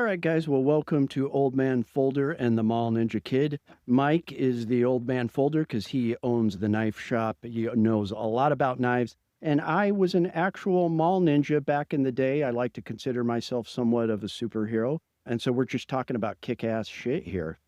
right, guys. Well, welcome to Old Man Folder and the Mall Ninja Kid. Mike is the Old Man Folder because he owns the knife shop. He knows a lot about knives. And I was an actual mall ninja back in the day. I like to consider myself somewhat of a superhero. And so we're just talking about kick-ass shit here.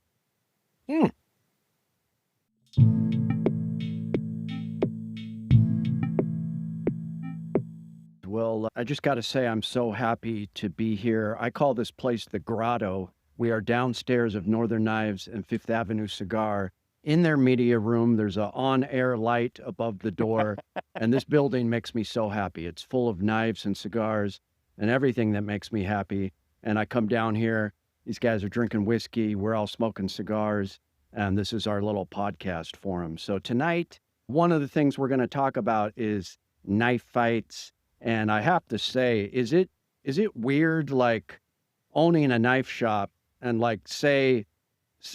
Well, I just got to say, I'm so happy to be here. I call this place the Grotto. We are downstairs of Northern Knives and Fifth Avenue Cigar. In their media room, there's an on-air light above the door, and this building makes me so happy. It's full of knives and cigars and everything that makes me happy. And I come down here, these guys are drinking whiskey, we're all smoking cigars, and this is our little podcast forum. So tonight, one of the things we're going to talk about is knife fights. And I have to say, is it weird, like, owning a knife shop and, like, say,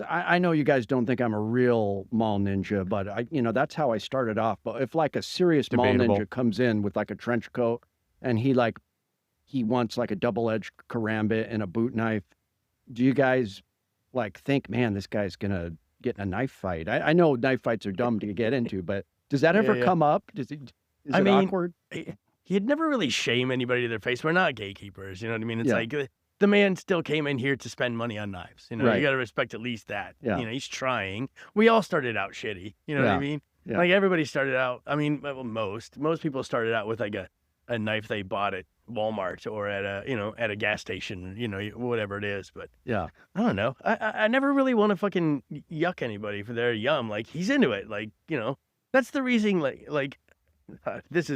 I know you guys don't think I'm a real mall ninja, but that's how I started off. But if, like, a serious mall ninja comes in with, like, a trench coat and he wants, like, a double-edged karambit and a boot knife, do you guys, like, think, man, this guy's gonna get in a knife fight? I know knife fights are dumb to get into, but does that ever come up? Is it awkward? He'd never really shame anybody to their face. We're not gatekeepers, you know what I mean? It's like the man still came in here to spend money on knives. You know, you got to respect at least that. Yeah. You know, he's trying. We all started out shitty. You know what I mean? Yeah. Like everybody started out. I mean, well, most people started out with like a knife they bought at Walmart or at a gas station. You know, whatever it is. But yeah, I don't know. I never really want to fucking yuck anybody for their yum. Like he's into it. Like that's the reason. Like this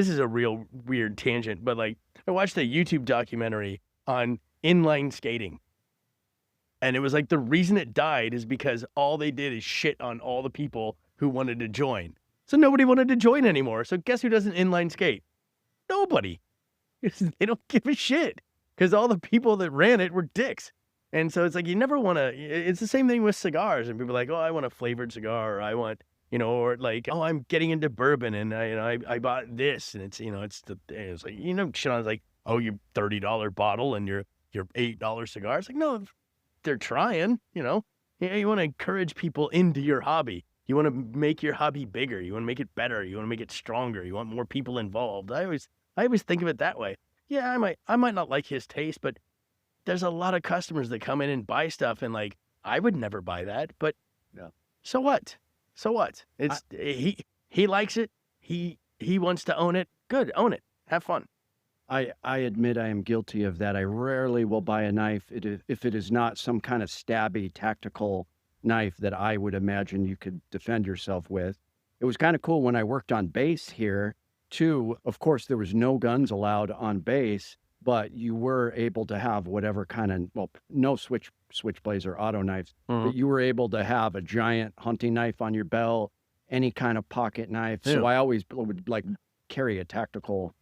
is a real weird tangent, but like I watched a YouTube documentary on inline skating. And it was like the reason it died is because all they did is shit on all the people who wanted to join. So nobody wanted to join anymore. So guess who doesn't inline skate? Nobody. They don't give a shit because all the people that ran it were dicks. And so it's like you never want to, it's the same thing with cigars. And people are like, oh, I want a flavored cigar, or I want, or like, oh, I'm getting into bourbon and I bought this, and it's like, shit on, it's like, oh, your $30 bottle and your $8 cigar. It's like, no, they're trying, you want to encourage people into your hobby. You want to make your hobby bigger. You want to make it better. You want to make it stronger. You want more people involved. I always think of it that way. Yeah, I might not like his taste, but there's a lot of customers that come in and buy stuff, and like, I would never buy that, but so what? So what? It's he likes it. He wants to own it. Good, own it. Have fun. I admit I am guilty of that. I rarely will buy a knife if it is not some kind of stabby tactical knife that I would imagine you could defend yourself with. It was kind of cool when I worked on base here too. Of course, there was no guns allowed on base, but you were able to have whatever kind of, no switchblades or auto knives, but you were able to have a giant hunting knife on your belt, any kind of pocket knife. So I always would like carry a tactical,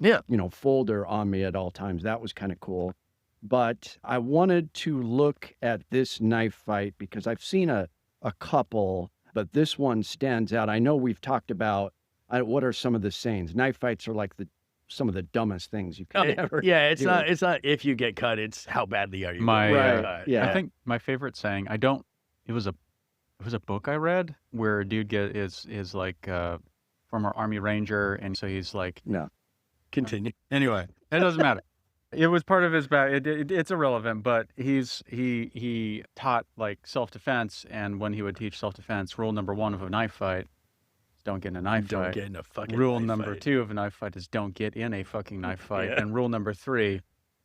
folder on me at all times. That was kind of cool. But I wanted to look at this knife fight because I've seen a couple, but this one stands out. I know we've talked about what are some of the sayings. Knife fights are like some of the dummest things you can ever do. It's not if you get cut, it's how badly are you cut. I think my favorite saying, it was a book I read where a dude is like former Army Ranger, and so he's like, no, continue. Anyway, it doesn't matter. It was part of his back. It's irrelevant, but he taught like self-defense, and when he would teach self-defense, rule number 1 of a knife fight, don't get in a knife fight. Don't get in a fucking Rule knife number fight. 2 of a knife fight is don't get in a fucking knife fight. And rule number 3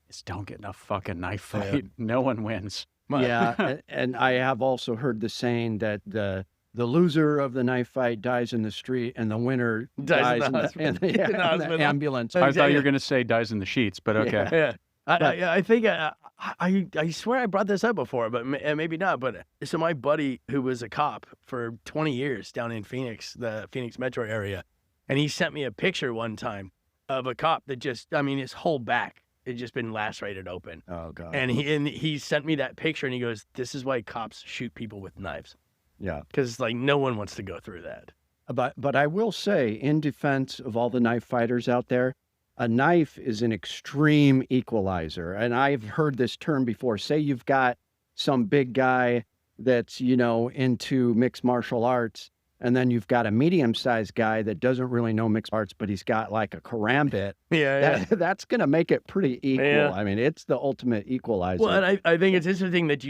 is don't get in a fucking knife fight. No one wins. Yeah, and I have also heard the saying that the loser of the knife fight dies in the street and the winner dies in the ambulance. I thought you were going to say dies in the sheets, but okay. Yeah. I think I swear I brought this up before, but maybe not. But so my buddy who was a cop for 20 years down in Phoenix, the Phoenix metro area, and he sent me a picture one time of a cop that his whole back had just been lacerated open. Oh God. And he sent me that picture, and he goes, "This is why cops shoot people with knives." Yeah. Because like no one wants to go through that. But I will say, in defense of all the knife fighters out there, a knife is an extreme equalizer. And I've heard this term before. Say you've got some big guy that's, you know, into mixed martial arts, and then you've got a medium-sized guy that doesn't really know mixed arts, but he's got like a karambit. That's going to make it pretty equal. Yeah. I mean, it's the ultimate equalizer. Well, and I think it's interesting that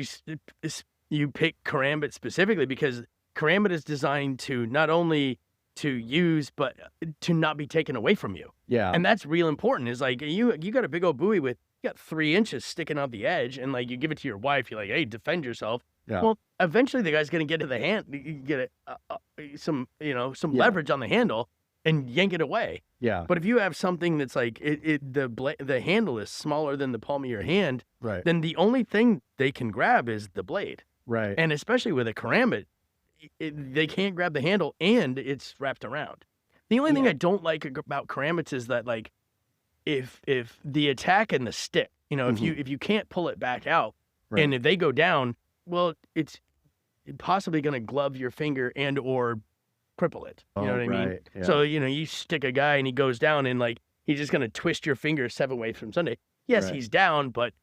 you pick karambit specifically, because karambit is designed to not only to use, but to not be taken away from you. Yeah. And that's real important. Is like, you got a big old buoy with, you got 3 inches sticking out the edge, and like you give it to your wife, you're like, hey, defend yourself. Yeah. Well, eventually the guy's going to get to the hand, you get some leverage on the handle and yank it away. Yeah. But if you have something that's like, the handle is smaller than the palm of your hand, Right. then the only thing they can grab is the blade. Right. And especially with a karambit, they can't grab the handle and it's wrapped around. The only thing I don't like about karambits is that, like, if the attack and the stick, you know, if you can't pull it back out, Right. and if they go down, well, it's possibly going to glove your finger and or cripple it. You know what I mean? Right. Yeah. So, you know, you stick a guy and he goes down, and like he's just going to twist your finger 7 ways from Sunday. Yes, Right. he's down, but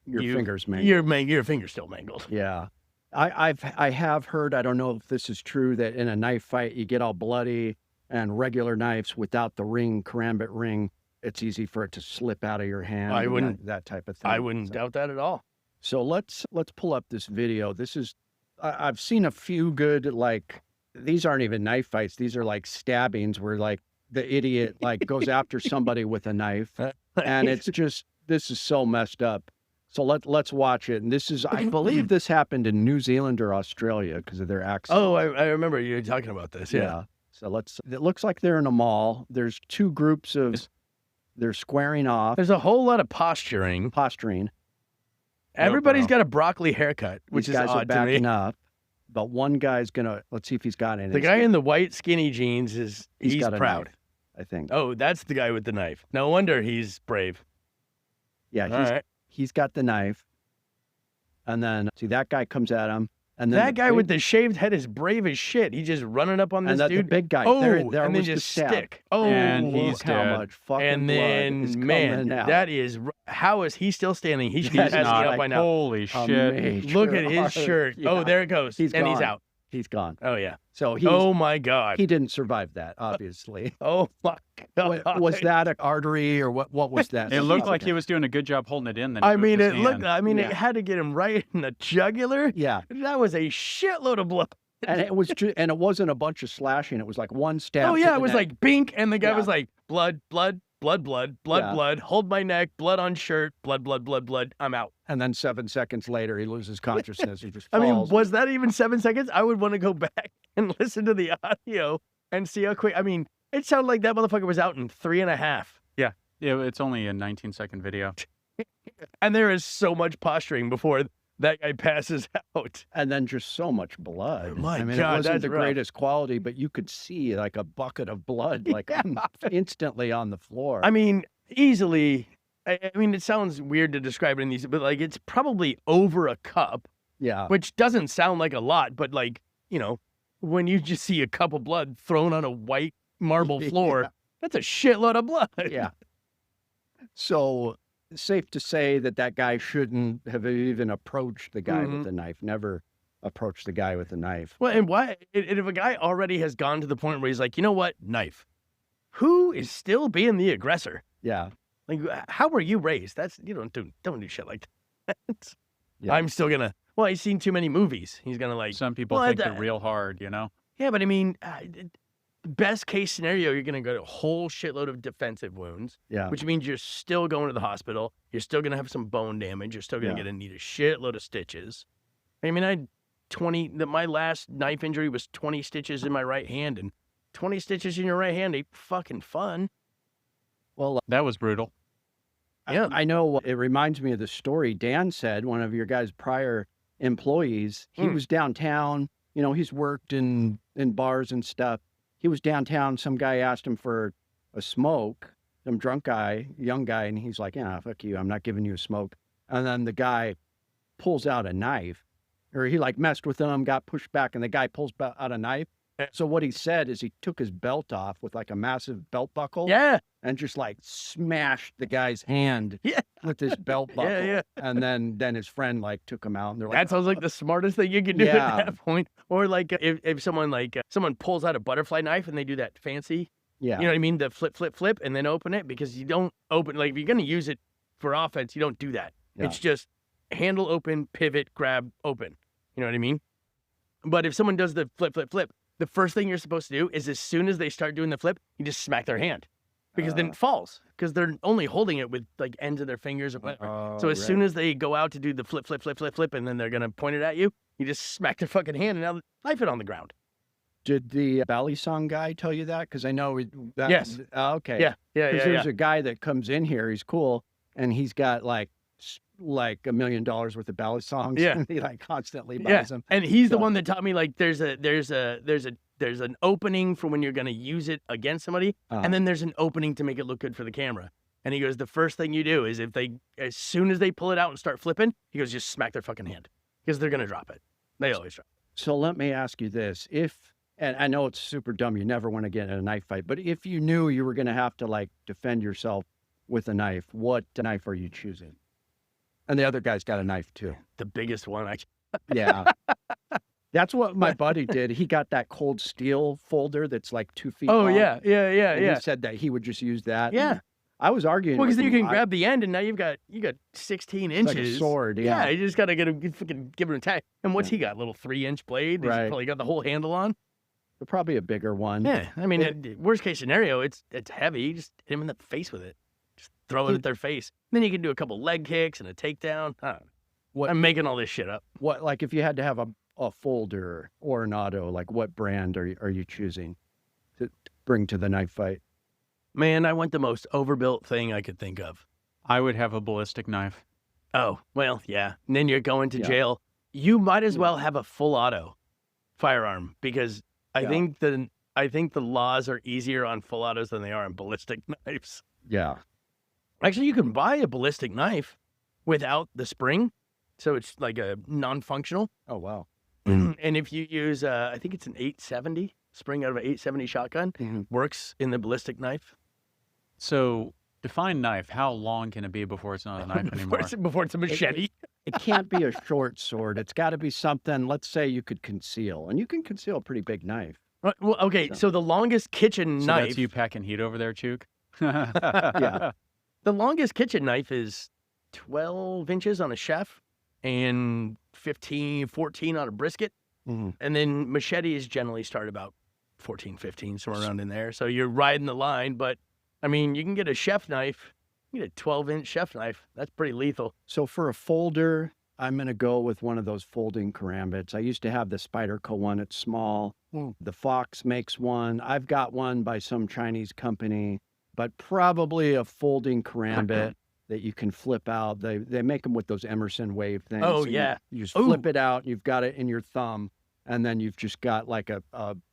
your finger's mangled. your finger's still mangled. Yeah. I have heard, I don't know if this is true, that in a knife fight you get all bloody, and regular knives without the ring, karambit ring, it's easy for it to slip out of your hand. I and wouldn't- that type of thing. I wouldn't doubt that at all. So let's pull up this video. This is I've seen a few good, like, these aren't even knife fights. These are like stabbings where like the idiot like goes after somebody with a knife, and it's just, this is so messed up. So let's watch it. And this is, I believe this happened in New Zealand or Australia because of their accent. Oh, I remember you talking about this. Yeah. So it looks like they're in a mall. There's 2 groups of, they're squaring off, There's a whole lot of posturing. posturing. Everybody's got a broccoli haircut, which These is guys are odd to me. backing up, but one guy's gonna, let's see if he's got any. The guy in the white skinny jeans he's got a proud. knife, I think. Oh, that's the guy with the knife. No wonder he's brave. Yeah, All right. he's got the knife. And then, see, that guy comes at him. And then That guy with the shaved head is brave as shit. He's just running up on this and that, dude. the big guy. Oh, there and then was the just stab. stick. Oh, And Look he's how dead. much fucking and blood then, is man, coming out. that is, how is he still standing? He should be He's passing not. out by now. Holy shit. Major Look at his heart. shirt. Yeah. Oh, there it goes. He's and he's gone. out. He's gone. Oh, yeah. So Oh, my God. he didn't survive that, obviously. Oh, my God. Was that an artery or what was that? It looked like he was doing a good job holding it in. Then he I moved mean, his it looked, hand. I mean, Yeah. it had to get him right in the jugular. Yeah. That was a shitload of blood. And it was and it wasn't a bunch of slashing. It was like one stab. Oh, to yeah. the It was neck. like bink. And the guy Yeah. was like, blood, blood, blood, blood, blood, Yeah. blood. Hold my neck. Blood on shirt. Blood, blood, blood, blood. I'm out. And then 7 seconds later, he loses consciousness. He just I mean, falls. was that even 7 seconds? I would want to go back and listen to the audio and see how quick. I mean, it sounded like that motherfucker was out in 3.5. Yeah, it's only a 19-second video. And there is so much posturing before that guy passes out. And then just so much blood. My I mean, God, it wasn't that's the rough. greatest quality, but you could see like a bucket of blood, like instantly on the floor. I mean, easily. I mean, it sounds weird to describe it in these, but like it's probably over a cup, yeah. which doesn't sound like a lot, but like, you know, when you just see a cup of blood thrown on a white marble floor, Yeah. that's a shitload of blood. Yeah. So safe to say that guy shouldn't have even approached the guy with the knife. Never approached the guy with the knife. Well, and why? If a guy already has gone to the point where he's like, you know what, knife, who is still being the aggressor? Yeah. Like, how were you raised? That's, you don't do shit like that. Yeah. I'm still gonna. Well, he's seen too many movies. He's gonna like. Some people well, think that- they're real hard, you know? Yeah, but I mean, best case scenario, you're gonna get a whole shitload of defensive wounds, Yeah. which means you're still going to the hospital. You're still gonna have some bone damage. You're still gonna need a shitload of stitches. I mean, I had 20. My last knife injury was 20 stitches in my right hand, and 20 stitches in your right hand ain't fucking fun. Well, That was brutal. Yeah. I know it reminds me of the story Dan said, one of your guys' prior employees. He was downtown. You know, he's worked in bars and stuff. He was downtown. Some guy asked him for a smoke, some drunk guy, young guy, and he's like, yeah, fuck you. I'm not giving you a smoke. And then the guy pulls out a knife, or he like messed with him, got pushed back, and the guy pulls out a knife. So what he said is he took his belt off with like a massive belt buckle. Yeah. And just like smashed the guy's hand Yeah. with his belt buckle. Yeah. And then his friend like took him out and they're like, That sounds like the smartest thing you can do Yeah. at that point. Or like if someone someone pulls out a butterfly knife and they do that fancy, yeah. you know what I mean? The flip, and then open it, because you don't open, like if you're going to use it for offense, you don't do that. Yeah. It's just handle open, pivot, grab, open. You know what I mean? But if someone does the flip, the first thing you're supposed to do is as soon as they start doing the flip, you just smack their hand, because then it falls, because they're only holding it with like ends of their fingers or whatever. So as soon as they go out to do the flip, and then they're going to point it at you, you just smack their fucking hand and now knife it on the ground. Did the balisong guy tell you that? Because I know that. Yes. Okay. Yeah. Because there's a guy that comes in here. He's cool, and he's got like $1 million worth of balisongs. Yeah. And he like constantly buys them. And he's the one that taught me, like, there's an opening for when you're going to use it against somebody, and then there's an opening to make it look good for the camera. And he goes, the first thing you do is as soon as they pull it out and start flipping, he goes, just smack their fucking hand, because they're going to drop it. They always drop it. So let me ask you this: and I know it's super dumb, you never want to get in a knife fight, but if you knew you were going to have to like defend yourself with a knife, what knife are you choosing? And the other guy's got a knife too. The biggest one. Yeah. That's what my buddy did. He got that cold steel folder that's like 2 feet Oh, long. yeah. And he said that he would just use that. Yeah. And I was arguing. Well, because with then you him. can grab the end, and now you got 16 inches. Like a sword. Yeah. You just got to fucking give him a tag. And what's he got? Little 3-inch blade? He's Right. probably got the whole handle on. Probably a bigger one. Yeah. I mean, worst case scenario, it's heavy. You just hit him in the face with it. Just throw it at their face. Then you can do a couple leg kicks and a takedown. I don't know. I'm making all this shit up. What, like if you had to have a folder or an auto, like what brand are you choosing to bring to the knife fight? Man, I want the most overbuilt thing I could think of. I would have a ballistic knife. Oh, well, yeah. And then you're going to Yeah. jail. You might as well have a full auto firearm, because I think the laws are easier on full autos than they are on ballistic knives. Yeah. Actually, you can buy a ballistic knife without the spring, so it's like a non-functional. Oh, wow. And if you use, I think it's an 870 spring out of an 870 shotgun, works in the ballistic knife. So define knife. How long can it be before it's not a knife anymore? Before it's a machete. It can't be a short sword. It's got to be something, let's say you could conceal. And you can conceal a pretty big knife. Well, okay, so the longest kitchen So knife. that's you packing heat over there, Chook? Yeah. The longest kitchen knife is 12 inches on a chef and 14 on a brisket. Mhm. And then machetes generally start about 14, 15, somewhere around in there. So you're riding the line. But, I mean, you can get a chef knife. You get a 12-inch chef knife. That's pretty lethal. So for a folder, I'm going to go with one of those folding karambits. I used to have the Spyderco one. It's small. The Fox makes one. I've got one by some Chinese company, but probably a folding karambit that you can flip out. They make them with those Emerson wave things. Oh, So yeah. You just flip it out. You've got it in your thumb, and then you've just got like a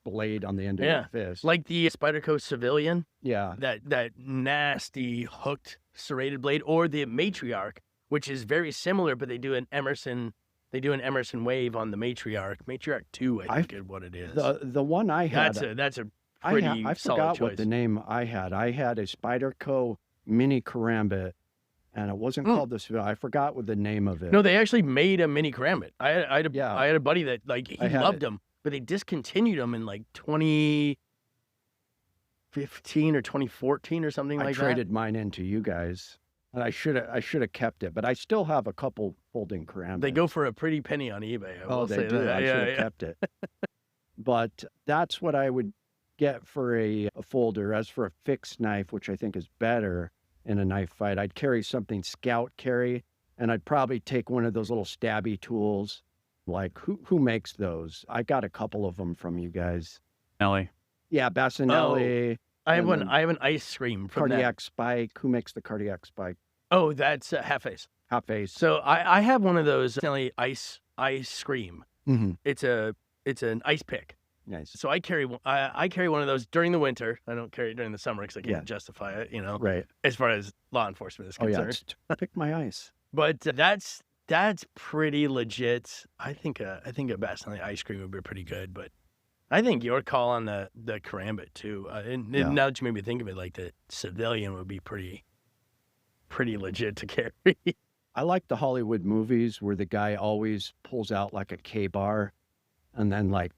blade on the end of your fist. Like the Spyderco Civilian, Yeah. that nasty hooked serrated blade, or the Matriarch, which is very similar, but they do an Emerson wave on the Matriarch. Matriarch 2, I think is what it is. The one I had. That's a pretty I solid forgot choice. what the name I had. I had a Spyderco mini karambit, and it wasn't called the Civilian. I forgot what the name of it. No, they actually made a mini karambit. I had a buddy that he I had loved it. them, but they discontinued them in like 2015 or 2014 or something I like traded mine into you guys, and I should have kept it, but I still have a couple folding karambits. that. They go for a pretty penny on eBay. I will they say do. that. I should have kept it. But that's what I would get for a folder. As for a fixed knife, which I think is better in a knife fight, I'd carry something scout carry, and I'd probably take one of those little stabby tools. Like who makes those? I got a couple of them from you guys. Nelly. Yeah, Bassinelli. I have and one. I have an ice cream from Kodiak Spike. Who makes the Kodiak Spike? Oh, that's Half Face. Half Face. So I have one of those ice cream. Mm-hmm. It's an ice pick. Nice. So I carry one of those during the winter. I don't carry it during the summer because I can't justify it, Right. as far as law enforcement is Oh yeah. concerned. Pick my ice. But that's pretty legit. I think a Bassinelli ice cream would be pretty good. But I think your call on the karambit too. Yeah. Now that you made me think of it, like the civilian would be pretty legit to carry. I like the Hollywood movies where the guy always pulls out like a K-bar and then like,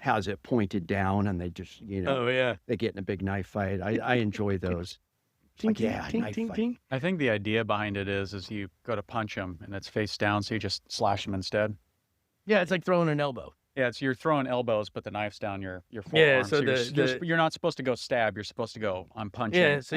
has it pointed down and they just, Oh yeah. they get in a big knife fight. I enjoy those. Ting, Like, ting, yeah, ting, knife ting, fight. ting. I think the idea behind it is you go to punch him and it's face down, so you just slash him instead. Yeah, it's like throwing an elbow. Yeah, it's you're throwing elbows, but the knife's down your forearm. Yeah, so you're not supposed to go stab. You're supposed to go, I'm punching. Yeah, so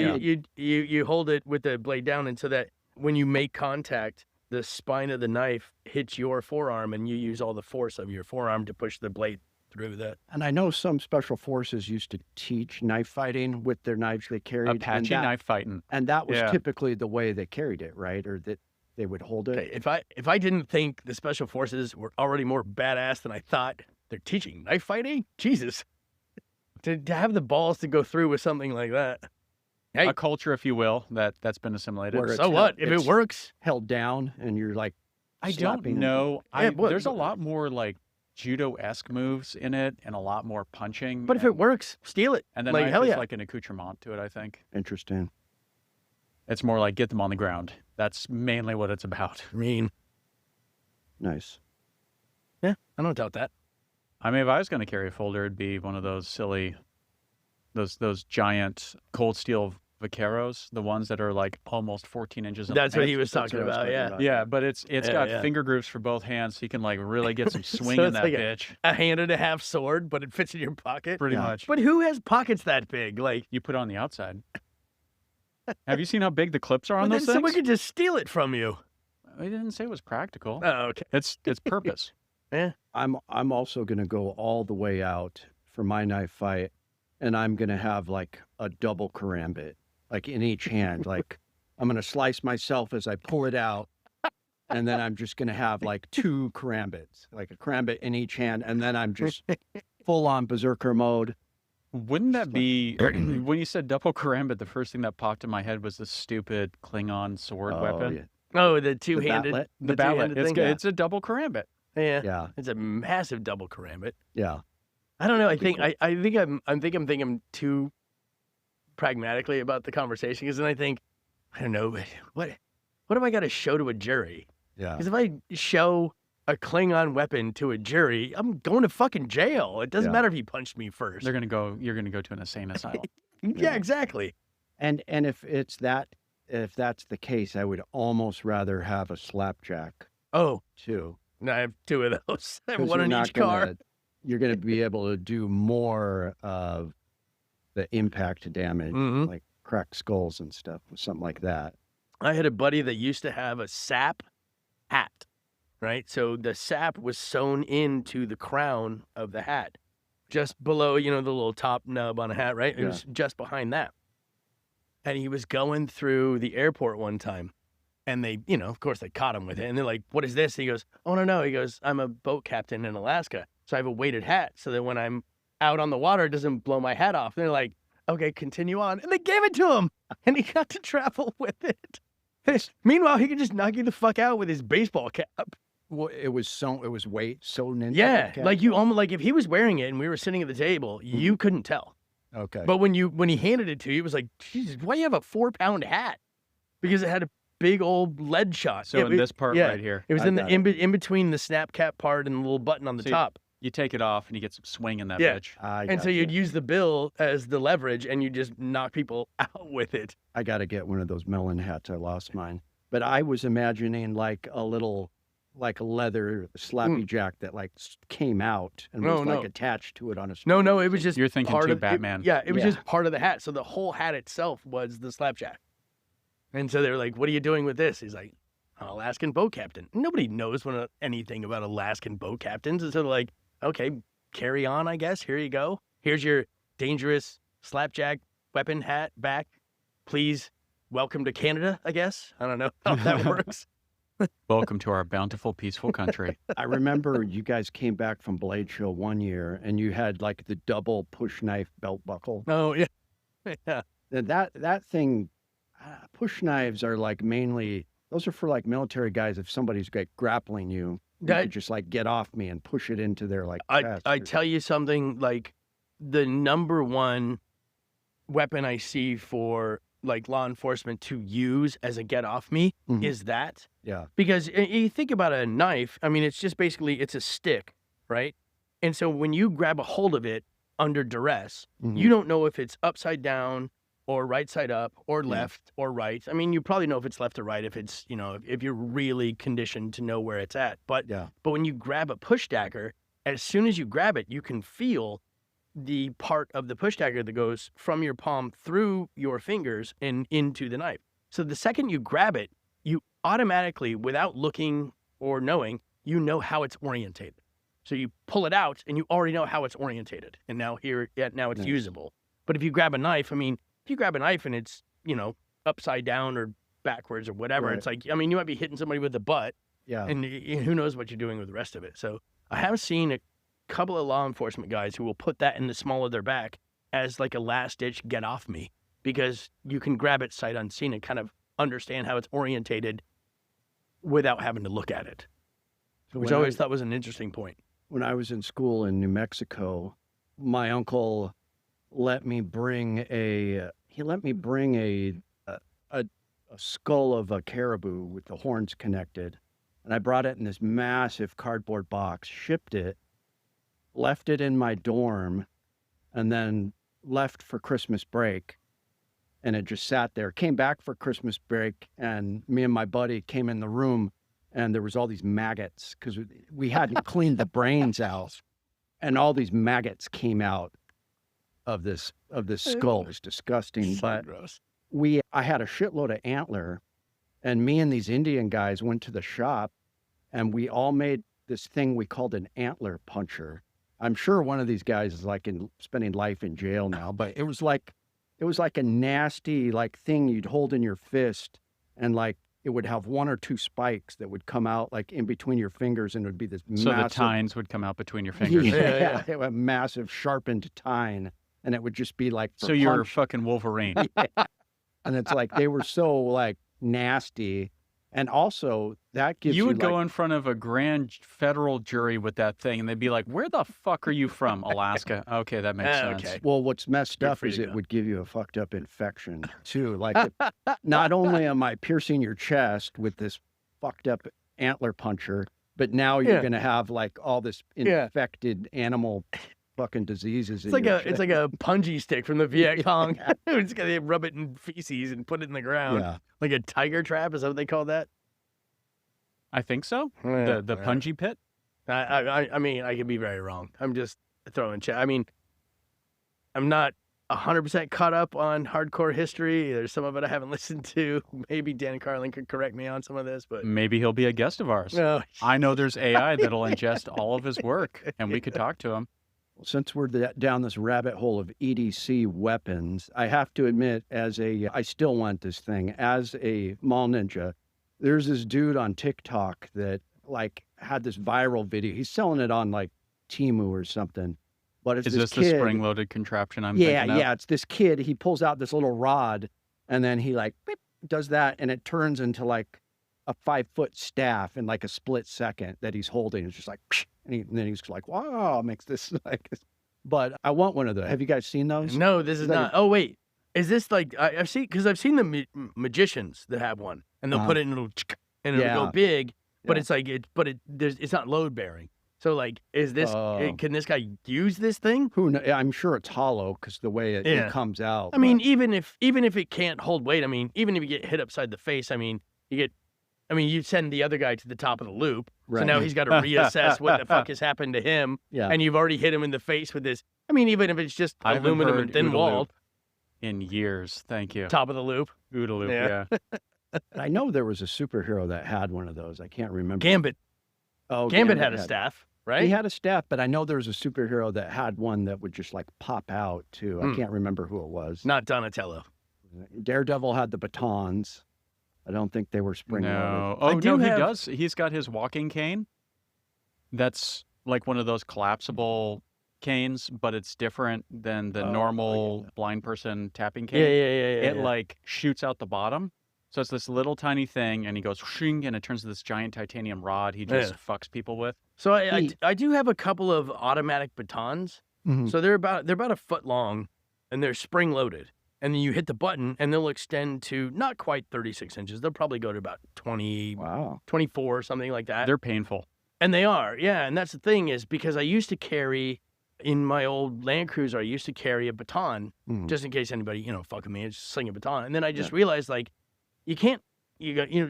you hold it with the blade down, and so that when you make contact, the spine of the knife hits your forearm, and you use all the force of your forearm to push the blade through that. And I know some special forces used to teach knife fighting with their knives they carried. Apache knife fighting. And that was Yeah. typically the way they carried it, right? Or that they would hold it. Okay, if I didn't think the special forces were already more badass than I thought, they're teaching knife fighting? Jesus. To have the balls to go through with something like that. Hey, A culture, if you will, that's been assimilated. Where so what? If it it's works, held down and you're like, I slapping don't know. Yeah, but- There's a lot more like judo-esque moves in it and a lot more punching. but if it works, steal it. and then like, hell is yeah. like an accoutrement to it, I think. Interesting. It's more like get them on the ground. That's mainly what it's about. Nice. Yeah, I don't doubt that. I mean, if I was going to carry a folder, it'd be one of those silly, those giant cold steel vaqueros, the ones that are like almost 14 inches. in That's what length. he was That's talking what I was about. talking Yeah. about. Yeah, but it's Yeah, got yeah. finger grooves for both hands, so you can like really get some swing So in it's that like bitch. A hand and a half sword, but it fits in your pocket. Pretty Yeah. much. But who has pockets that big? Like, You put it on the outside. Have you seen how big the clips are well, on then those things? someone could just steal it from you. I didn't say it was practical. Oh, okay. It's purpose. I'm also going to go all the way out for my knife fight, and I'm going to have like a double karambit, like in each hand. Like I'm going to slice myself as I pull it out, and then I'm just going to have like two karambits, like a karambit in each hand, and then I'm just full on berserker mode. Wouldn't that be when you said double karambit? The first thing that popped in my head was the stupid Klingon sword weapon. Yeah. Oh, the two-handed. batlet? The two-handed batlet. thing? It's a double karambit. Yeah. Yeah, It's a massive double karambit. yeah. I don't know. I Pretty think I think I'm thinking too pragmatically about the conversation, because then I think, I don't know, what have I got to show to a jury? Yeah. Because if I show a Klingon weapon to a jury, I'm going to fucking jail. It doesn't Yeah. matter if he punched me first. You're gonna go to an insane asylum. Yeah, exactly. And if that's the case, I would almost rather have a slapjack Oh, too. no, I have two of those. I have 'Cause one you're in not each car. You're going to be able to do more of the impact damage, Mhm. like cracked skulls and stuff, with something like that. I had a buddy that used to have a sap hat, right? So the sap was sewn into the crown of the hat, just below, the little top nub on a hat, right? It Yeah. was just behind that. And he was going through the airport one time, and they, of course, they caught him with it. And they're like, "What is this?" He goes, "Oh, no." He goes, "I'm a boat captain in Alaska, so I have a weighted hat so that when I'm out on the water, it doesn't blow my hat off." And they're like, "Okay, continue on." And they gave it to him, and he got to travel with it. Meanwhile, he could just knock you the fuck out with his baseball cap. Well, it was weight sewn into Yeah, the cap? like you almost like if he was wearing it and we were sitting at the table, you couldn't tell. Okay. But when he handed it to you, it was like, Jesus, why do you have a 4-pound hat? Because it had a big old lead shot. So in this part yeah, right here, it was I in the got in between the snap cap part and the little button on the So top. you take it off and you get some swing in that Yeah. bitch. And so you'd use the bill as the leverage, and you just knock people out with it. I got to get one of those melon hats. I lost mine. But I was imagining like a little, like a leather slappy jack that like came out and was No. like attached to it on a No, it was just You're thinking part too of Batman. It was Yeah. just part of the hat. So the whole hat itself was the slapjack. And so they were like, "What are you doing with this?" He's like, "Alaskan boat captain." Nobody knows anything about Alaskan boat captains. And so they're like, "Okay, carry on, I guess. Here you go. Here's your dangerous slapjack weapon hat back. Please welcome to Canada, I guess. I don't know how that works." Welcome to our bountiful, peaceful country. I remember you guys came back from Blade Show one year and you had like the double push knife belt buckle. Oh, yeah. Yeah. That thing, push knives are like mainly, those are for like military guys if somebody's like grappling you you That- could just like get off me and push it into their like chest I or tell you something, like the number one weapon I see for like law enforcement to use as a get off me Mhm. is that. Yeah. Because you think about a knife, I mean, it's just basically, it's a stick, right? And so when you grab a hold of it under duress, Mhm. you don't know if it's upside down or right side up or Yeah. left or right. I mean, you probably know if it's left or right if it's, if you're really conditioned to know where it's at. But Yeah. when you grab a push dagger, as soon as you grab it, you can feel the part of the push dagger that goes from your palm through your fingers and into the knife. So the second you grab it, you automatically, without looking or knowing, you know how it's orientated. So you pull it out and you already know how it's orientated. And now it's Nice. usable. But if you grab a knife, I mean, if you grab a knife and it's, upside down or backwards or whatever, Right. it's like, I mean, you might be hitting somebody with the butt Yeah. and who knows what you're doing with the rest of it. So I have seen a couple of law enforcement guys who will put that in the small of their back as like a last ditch get off me, because you can grab it sight unseen and kind of understand how it's orientated without having to look at it, So which when I always thought was an interesting point. when I was in school in New Mexico, my uncle let me bring a skull of a caribou with the horns connected, and I brought it in this massive cardboard box, shipped it, left it in my dorm, and then left for Christmas break. And it just sat there. Came back for Christmas break, and me and my buddy came in the room, and there was all these maggots because we hadn't cleaned the brains out, and all these maggots came out of this skull. It was disgusting. So But gross. I had a shitload of antler, and me and these Indian guys went to the shop, and we all made this thing we called an antler puncher. I'm sure one of these guys is like spending life in jail now, but it was like a nasty like thing you'd hold in your fist, and like it would have one or two spikes that would come out like in between your fingers, and it would be this So the massive, tines would come out between your fingers. yeah, a massive sharpened tine, and it would just be like for So you're punch. fucking Wolverine. And it's like they were so like nasty, and also that gives You would go like, in front of a grand federal jury with that thing, and they'd be like, "Where the fuck are you from, Alaska?" Okay, that makes sense. Okay. well, what's messed Good up for is you, it Gun. would give you a fucked up infection too. Like not only am I piercing your chest with this fucked up antler puncher, but now you're Yeah. gonna have like all this Yeah. infected animal fucking diseases. It's like a punji stick from the Viet Cong. It's gonna rub it in feces and put it in the ground. yeah. Like a tiger trap, is that what they call that? I think so. Yeah. The punji pit. I mean, I could be very wrong. I'm just throwing I mean, I'm not 100% caught up on hardcore history. There's some of it I haven't listened to. Maybe Dan Carlin could correct me on some of this, but Maybe he'll be a guest of ours. no. I know there's AI that'll ingest all of his work, and we could talk to him. Since we're down this rabbit hole of EDC weapons, I have to admit, I still want this thing as a mall ninja. There's this dude on TikTok that like had this viral video. He's selling it on like Temu or something. But it's Is this this the kid. spring-loaded contraption I'm Yeah, thinking of? yeah. It's this kid. He pulls out this little rod, and then he like beep, does that, and it turns into like a 5-foot staff in like a split second that he's holding. It's just like, and then he's like, wow, makes this like. But I want one of those. Have you guys seen those? No, this is that a- not. Oh wait, is this like I've seen the magicians that have one, and they'll Uh-huh. put it in a little and it'll Yeah. go big, but Yeah. it's like it's not load bearing. So like, is this Oh. can this guy use this thing? I'm sure it's hollow because the way it Yeah. comes out. I mean, even if it can't hold weight, I mean, even if you get hit upside the face, I mean, you send the other guy to the top of the loop, so Right. now he's got to reassess what the fuck has happened to him, yeah. and you've already hit him in the face with this. I mean, even if it's just I haven't aluminum heard and thin OODA walled, in years. Thank you. top of the loop. OODA loop, Yeah. yeah. I know there was a superhero that had one of those. I can't remember. Gambit. Oh, Gambit had a staff, right? He had a staff, but I know there was a superhero that had one that would just like pop out too. I Hmm. can't remember who it was. Not Donatello. Daredevil had the batons. I don't think they were spring loaded. No. I Oh, do no, he have- does. He's got his walking cane. That's like one of those collapsible canes, but it's different than the Oh, normal yeah. blind person tapping Yeah, cane. yeah, yeah, yeah. It like shoots out the bottom, So it's this little tiny thing, and he goes shing, and it turns to this giant titanium rod he just fucks people with. So I do have a couple of automatic batons. So they're about a foot long, and they're spring loaded. And then you hit the button, and they'll extend to not quite 36 inches. They'll probably go to about 20, 24, something like that. They're painful. And they are, yeah. And that's the thing is because I used to carry, in my old Land Cruiser, I used to carry a baton just in case anybody, fucking me, just sling a baton. And then I just realized, like, you can't,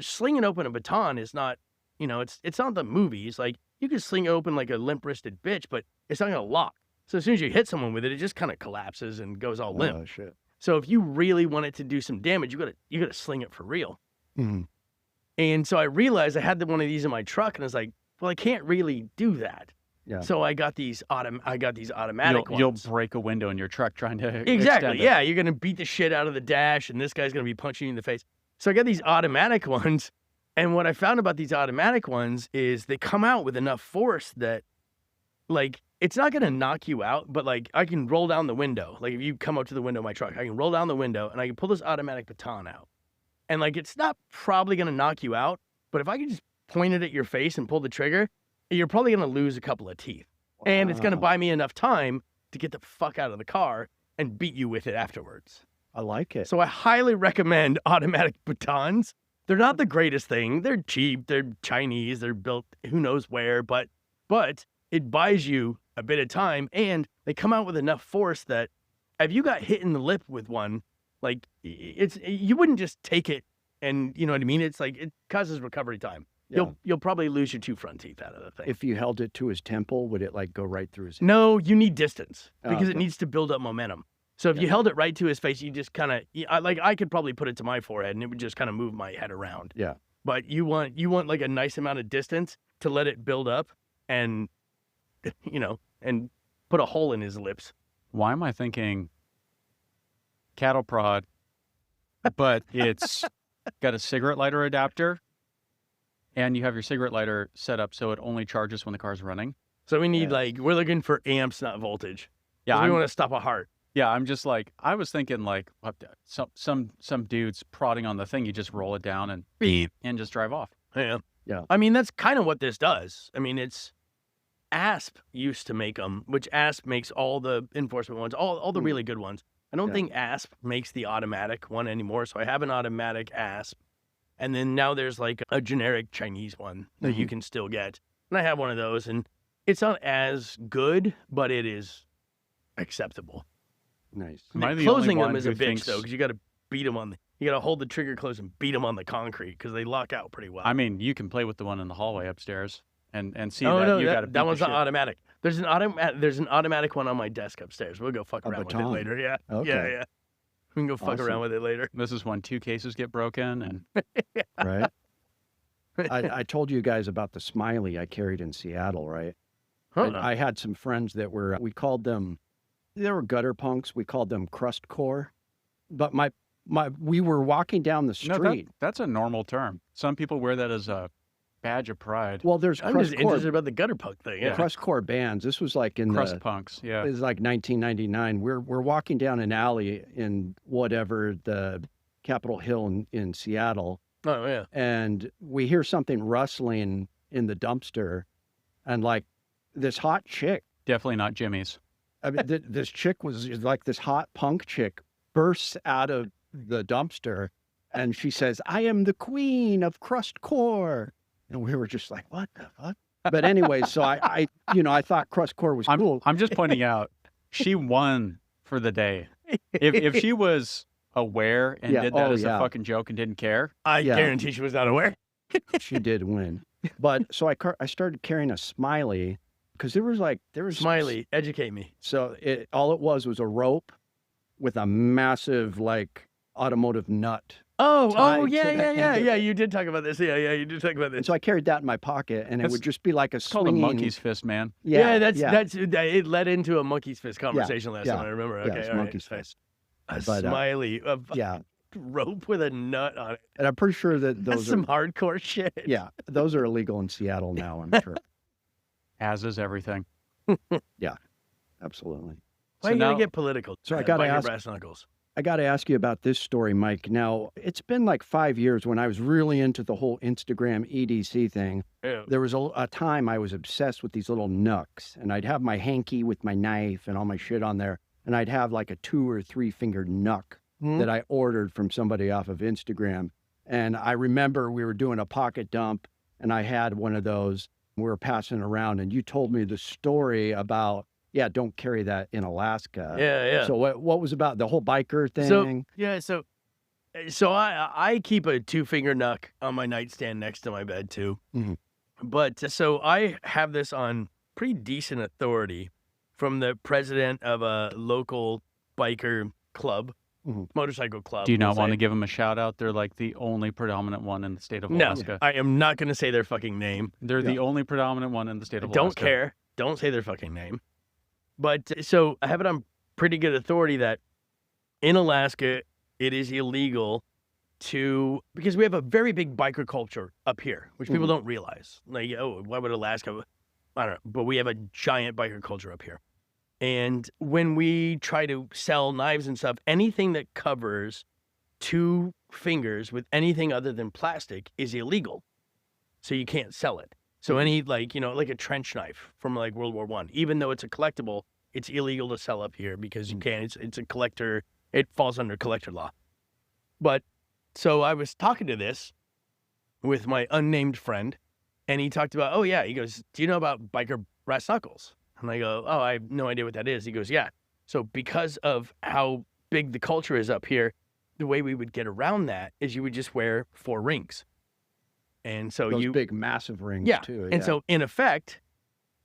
slinging open a baton is not, it's not the movies. Like, you can sling open like a limp-wristed bitch, but it's not going to lock. So as soon as you hit someone with it, it just kind of collapses and goes all limp. Oh, shit. So if you really want it to do some damage, you gotta sling it for real. And so I realized I had one of these in my truck, and I was like, well, I can't really do that. Yeah. So I got these automatic ones. You'll break a window in your truck trying to exactly. extend it. Yeah, you're gonna beat the shit out of the dash, and this guy's gonna be punching you in the face. So I got these automatic ones, and what I found about these automatic ones is they come out with enough force that, like, it's not going to knock you out, but, like, I can roll down the window. Like, if you come up to the window of my truck, I can roll down the window, and I can pull this automatic baton out. And, like, it's not probably going to knock you out, but if I can just point it at your face and pull the trigger, you're probably going to lose a couple of teeth. Wow. And it's going to buy me enough time to get the fuck out of the car and beat you with it afterwards. I like it. So I highly recommend automatic batons. They're not the greatest thing. They're cheap. They're Chinese. They're built who knows where, but it buys you a bit of time, and they come out with enough force that if you got hit in the lip with one, like, you wouldn't just take it and, you know what I mean? It's like, it causes recovery time. Yeah. You'll probably lose your 2 front teeth out of the thing. If you held it to his temple, would it, like, go right through his head? No, you need distance because it needs to build up momentum. So if you held it right to his face, you just kind of, like, I could probably put it to my forehead and it would just kind of move my head around. Yeah. But you want like a nice amount of distance to let it build up and, and put a hole in his lips. Why am I thinking cattle prod, but it's got a cigarette lighter adapter, and you have your cigarette lighter set up so it only charges when the car's running? So we need, we're looking for amps, not voltage. Yeah, we want to stop a heart. Yeah, I'm just like, I was thinking like some dudes prodding on the thing, you just roll it down and beep and just drive off. Yeah. Yeah. I mean, that's kind of what this does. I mean, it's ASP used to make them, which ASP makes all the enforcement ones, all the really good ones. I don't think ASP makes the automatic one anymore. So I have an automatic ASP. And then now there's like a generic Chinese one that you can still get. And I have one of those, and it's not as good, but it is acceptable. Nice. Closing them is a bitch, though, because you got to beat them you got to hold the trigger close and beat them on the concrete because they lock out pretty well. I mean, you can play with the one in the hallway upstase and see that one's not automatic. There's an automatic one on my desk upstairs. We'll go fuck around with it later. Yeah. Okay. Yeah. We can go fuck around with it later. This is when 2 cases get broken and right. I told you guys about the smiley I carried in Seattle, right? I had some friends that we called them, they were gutter punks. We called them crust core. But we were walking down the street. No, that's a normal term. Some people wear that as a badge of pride. Well, there's I'm just interested about the gutter punk thing. Yeah. Crust core bands. This was like in crust punks. Yeah. It was like 1999. We're walking down an alley in whatever the Capitol Hill in Seattle. Oh yeah. And we hear something rustling in the dumpster, and like this hot chick. Definitely not Jimmy's. I mean, this chick was like this hot punk chick bursts out of the dumpster, and she says, "I am the queen of crust core." And we were just like, what the fuck? But anyway, so I thought crust core was cool. I'm just pointing out, she won for the day. If she was aware and did that as a fucking joke and didn't care, I guarantee she was not aware. She did win. But so I started carrying a smiley because there was smiley. Educate me. So all it was a rope with a massive like automotive nut. Oh, yeah. You did talk about this. Yeah, you did talk about this. And so I carried that in my pocket, and it would just be like a swinging... called a monkey's fist, man. Yeah, that's it led into a monkey's fist conversation last time. I remember. Okay, it's monkey's fist. A smiley, rope with a nut on it. And I'm pretty sure that those that's some hardcore shit. Yeah, those are illegal in Seattle now, I'm sure. As is everything. Yeah, absolutely. Why are you gonna get political? So I got to ask. Brass knuckles. I got to ask you about this story, Mike. Now, it's been like 5 years when I was really into the whole Instagram EDC thing. Yeah. There was a time I was obsessed with these little nooks, and I'd have my hanky with my knife and all my shit on there, and I'd have like a 2 or 3 fingered nook that I ordered from somebody off of Instagram. And I remember we were doing a pocket dump, and I had one of those. We were passing it around, and you told me the story about, yeah, don't carry that in Alaska. Yeah. So what was about the whole biker thing? So I keep a 2-finger nook on my nightstand next to my bed too. Mhm. But so I have this on pretty decent authority from the president of a local biker club, motorcycle club. Do you not we'll want to say. give them a shout out? They're like the only predominant one in the state of No, Alaska. I am not going to say their fucking name. They're the only predominant one in the state of Don't Alaska. care. Don't say their fucking name. But so I have it on pretty good authority that in Alaska, it is illegal because we have a very big biker culture up here, which people don't realize. Like, oh, why would Alaska? I don't know. But we have a giant biker culture up here. And when we try to sell knives and stuff, anything that covers 2 fingers with anything other than plastic is illegal. So you can't sell it. So any like a trench knife from like World War I, even though it's a collectible, it's illegal to sell up here because you can't. It's a collector. It falls under collector law. But so I was talking to this with my unnamed friend, and he talked about, oh yeah, he goes, do you know about biker brass knuckles? And I go, oh, I have no idea what that is. He goes, yeah. So because of how big the culture is up here, the way we would get around that is you would just wear 4 rings. And so Those big, massive rings, too. And so, in effect,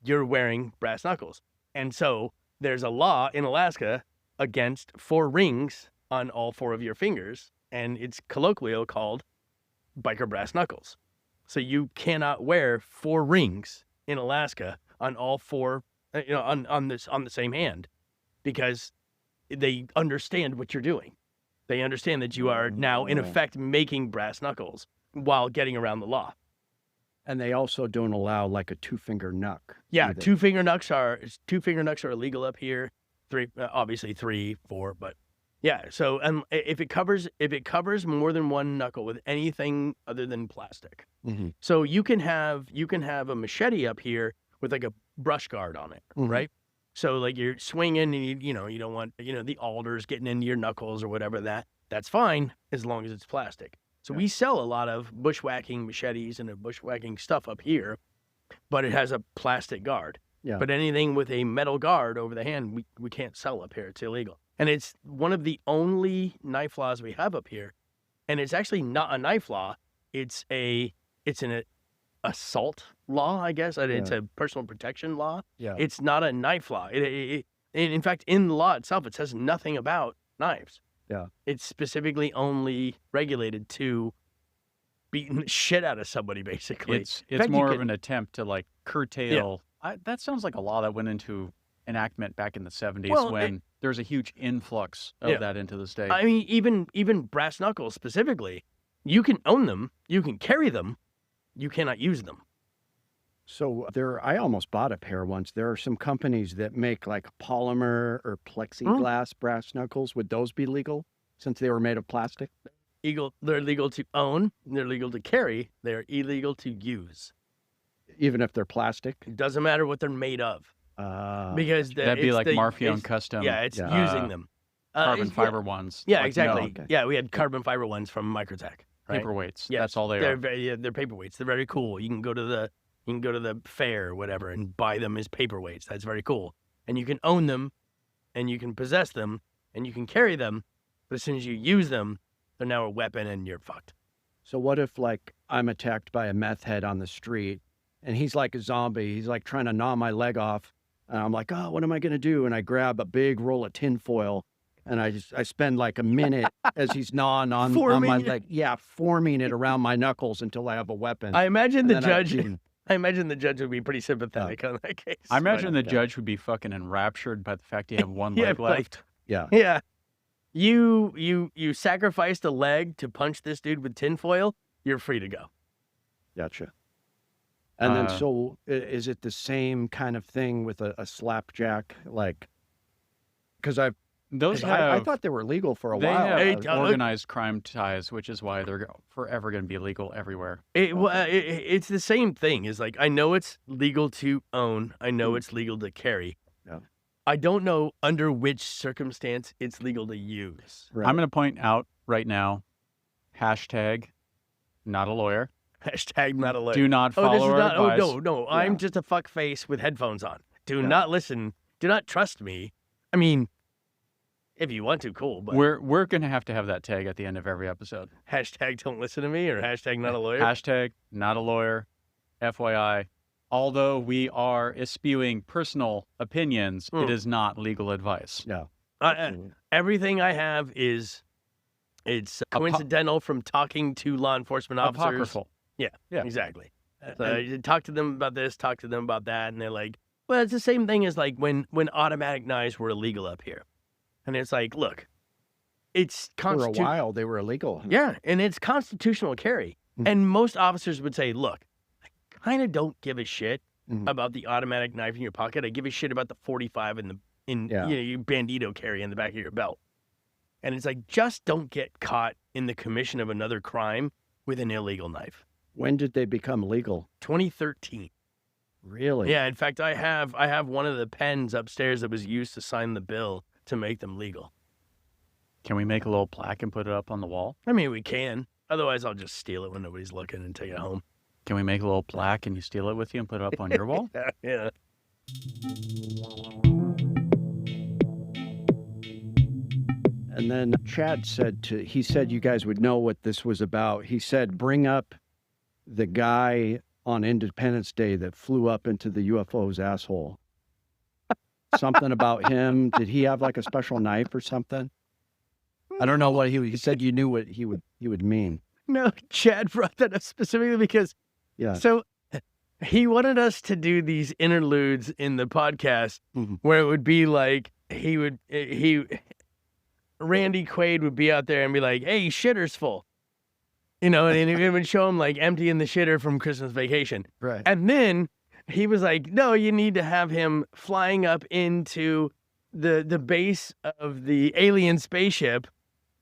you're wearing brass knuckles. And so, there's a law in Alaska against 4 rings on all 4 of your fingers, and it's colloquially called biker brass knuckles. So, you cannot wear 4 rings in Alaska on all 4, on the same hand, because they understand what you're doing. They understand that you are now, in effect, making brass knuckles while getting around the law. And they also don't allow like a 2-finger nook. Yeah, either. 2-finger nooks are illegal up here. 3, obviously 3, 4, but yeah. So if it covers more than 1 knuckle with anything other than plastic, so you can have a machete up here with like a brush guard on it, right? So like you're swinging and you don't want the alders getting into your knuckles or whatever. That's fine as long as it's plastic. So we sell a lot of bushwhacking machetes and bushwhacking stuff up here, but it has a plastic guard. Yeah. But anything with a metal guard over the hand, we can't sell up here. It's illegal. And it's one of the only knife laws we have up here. And it's actually not a knife law. It's an assault law, I guess. It's a personal protection law. Yeah. It's not a knife law. In fact, in the law itself, it says nothing about knives. Yeah. It's specifically only regulated to beating the shit out of somebody, basically. It's more of an attempt to like curtail. That sounds like a law that went into enactment back in the 70s when there was a huge influx of that into the state. I mean, even brass knuckles specifically, you can own them, you can carry them, you cannot use them. So I almost bought a pair once. There are some companies that make like polymer or plexiglass brass knuckles. Would those be legal since they were made of plastic? They're legal to own, they're legal to carry, they're illegal to use. Even if they're plastic? It doesn't matter what they're made of. Because that'd be like Marfion custom. Yeah, it's using them. Carbon fiber ones. Yeah, like, exactly. No, okay. Yeah, we had carbon fiber ones from Microtech. Right? Paperweights. Yes, That's all they are. They're paperweights. They're very cool. You can go to the fair or whatever and buy them as paperweights. That's very cool. And you can own them, and you can possess them, and you can carry them. But as soon as you use them, they're now a weapon, and you're fucked. So what if like I'm attacked by a meth head on the street, and he's like a zombie? He's like trying to gnaw my leg off, and I'm like, oh, what am I gonna do? And I grab a big roll of tinfoil, and I spend like a minute as he's gnawing on my leg. Yeah, forming it around my knuckles until I have a weapon. I imagine the judge would be pretty sympathetic on that case. I imagine the judge would be fucking enraptured by the fact you have one leg left. Yeah. Yeah. You sacrificed a leg to punch this dude with tinfoil, you're free to go. Gotcha. And then, so is it the same kind of thing with a slapjack? Like, because I've Those I have thought they were legal for a they while. have Hey, organized crime ties, which is why they're forever going to be illegal everywhere. It's the same thing. Is like, I know it's legal to own. I know it's legal to carry. Yeah. I don't know under which circumstance it's legal to use. Right. I'm going to point out right now, hashtag not a lawyer. Hashtag not a lawyer. Do not follow this is our not. advice. Oh no. I'm just a fuck face with headphones on. Do Yeah. not listen. Do not trust me. I mean, if you want to, cool. But We're going to have that tag at the end of every episode. hashtag don't listen to me or hashtag not a lawyer. Hashtag not a lawyer. FYI. Although we are spewing personal opinions, it is not legal advice. Yeah. Everything I have it's coincidental from talking to law enforcement officers. Apocryphal. Yeah, Yeah. exactly. So I talk to them about this, talk to them about that, and they're like, well, it's the same thing as like when automatic knives were illegal up here. And it's like, look, it's For a constitutional. while, they were illegal. Yeah, and it's constitutional carry. Mhm. And most officers would say, look, I kind of don't give a shit Mhm. about the automatic knife in your pocket. I give a shit about the 45 your bandito carry in the back of your belt. And it's like, just don't get caught in the commission of another crime with an illegal knife. When did they become legal? 2013. Really? Yeah, in fact, I have one of the pens upstairs that was used to sign the bill to make them legal. Can we make a little plaque and put it up on the wall? I mean, we can. Otherwise, I'll just steal it when nobody's looking and take it home. Can we make a little plaque and you steal it with you and put it up on your wall? Yeah. And then Chad said he said you guys would know what this was about. He said, bring up the guy on Independence Day that flew up into the UFO's asshole. Something about him. Did he have like a special knife or something? I don't know what he said. You knew what he would mean. No, Chad brought that up specifically because Yeah. so he wanted us to do these interludes in the podcast Mhm. where it would be like Randy Quaid would be out there and be like, hey, shitter's full. You know, and it would show him like emptying the shitter from Christmas Vacation. Right. And then he was like, no, you need to have him flying up into the base of the alien spaceship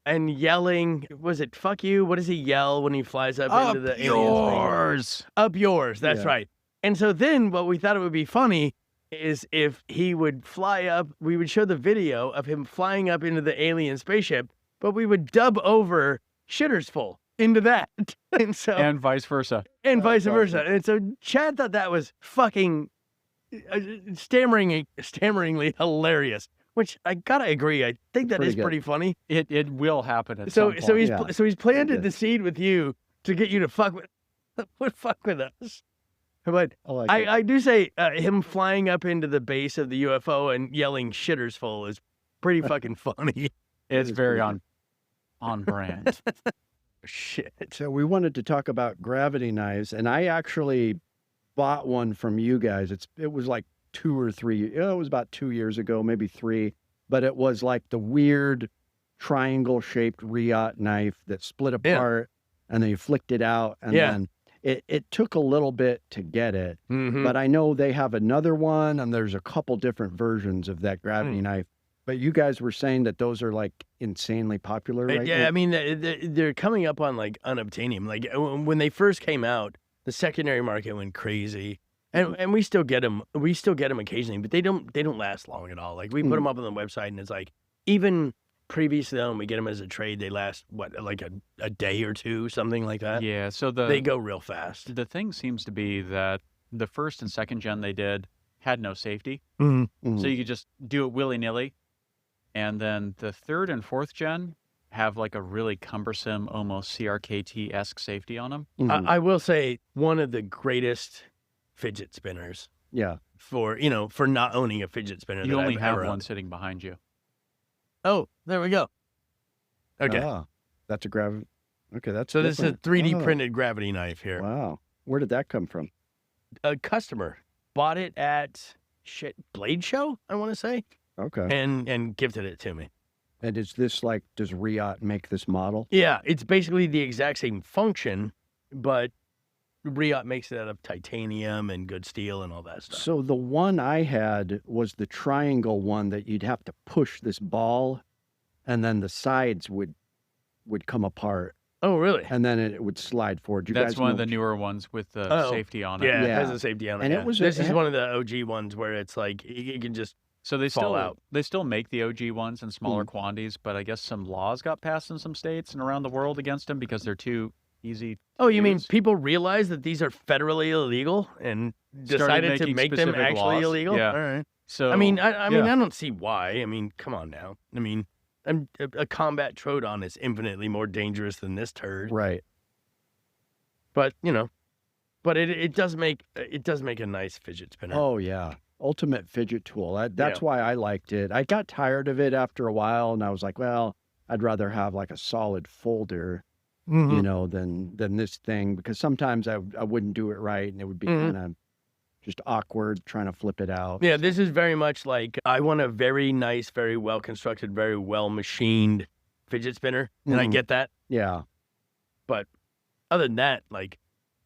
and yelling, was it fuck you? What does he yell when he flies up into the alien spaceship? Up yours. That's Yeah. right. And so then what we thought it would be funny is if he would fly up, we would show the video of him flying up into the alien spaceship, but we would dub over shitter's full into that. And so And vice versa. and vice That's versa. And so Chad thought that was fucking stammeringly hilarious, which I gotta agree. I think that Pretty is good. pretty funny. It will happen at So some so point. he's Yeah. so he's planted Good. the seed with you to get you to fuck with us. But I like it. I do say him flying up into the base of the UFO and yelling "shitter's full" is pretty fucking funny. It's is very pretty on brand. Shit. So we wanted to talk about gravity knives, and I actually bought one from you guys. It was like 2 or 3. It was about 2 years ago, maybe 3. But it was like the weird triangle-shaped Riot knife that split Yeah. apart, and then you flicked it out, and Yeah. then it took a little bit to get it. Mhm. But I know they have another one, and there's a couple different versions of that gravity knife. But you guys were saying that those are like insanely popular right Yeah, now? I mean they're coming up on like unobtainium. Like when they first came out, the secondary market went crazy, and we still get them. We still get them occasionally, but they don't last long at all. Like we put them up on the website, and it's like even previously when we get them as a trade, they last like a day or two, something like that. Yeah, so They go real fast. the thing seems to be that the first and second gen they did had no safety. Mm-hmm. So you could just do it willy-nilly. And then the third and fourth gen have like a really cumbersome, almost CRKT-esque safety on them. I will say one of the greatest fidget spinners Yeah. for not owning a fidget spinner. You that only I've have ever one owned. sitting behind you. Oh, there we go. Okay. Ah, that's a gravity. Okay, that's So this is a different. 3D Oh, printed gravity knife here. Wow. Where did that come from? A customer bought it at Blade Show, I want to say, Okay. and gifted it to me. And is this like, does Riot make this model? Yeah, it's basically the exact same function, but Riot makes it out of titanium and good steel and all that stuff. So the one I had was the triangle one that you'd have to push this ball, and then the sides would come apart, Oh, really? and then it would slide forward. You That's guys one of know- the newer ones with the safety on it. Yeah, it Yeah. has a safety on it. And it yeah. was This it is had- one of the OG ones where it's like you can just So they Fall still out. make the OG ones in smaller quantities, but I guess some laws got passed in some states and around the world against them because they're too easy. Oh, you mean use. people realize that these are federally illegal and Started decided to making make them specific actually laws. illegal? Yeah. All right. So I mean, I mean, yeah. I don't see why. I mean, come on now. I mean, a combat Troodon is infinitely more dangerous than this turd. Right. But but it does make a nice fidget spinner. Oh yeah, ultimate fidget tool. That's why I liked it. I got tired of it after a while, and I was like, well, I'd rather have like a solid folder, Mhm. than this thing, because sometimes I wouldn't do it right, and it would be Mhm. kind of just awkward trying to flip it out. Yeah, this is very much like I want a very nice, very well constructed, very well machined fidget spinner, and I Mhm. get that. Yeah. But other than that, like,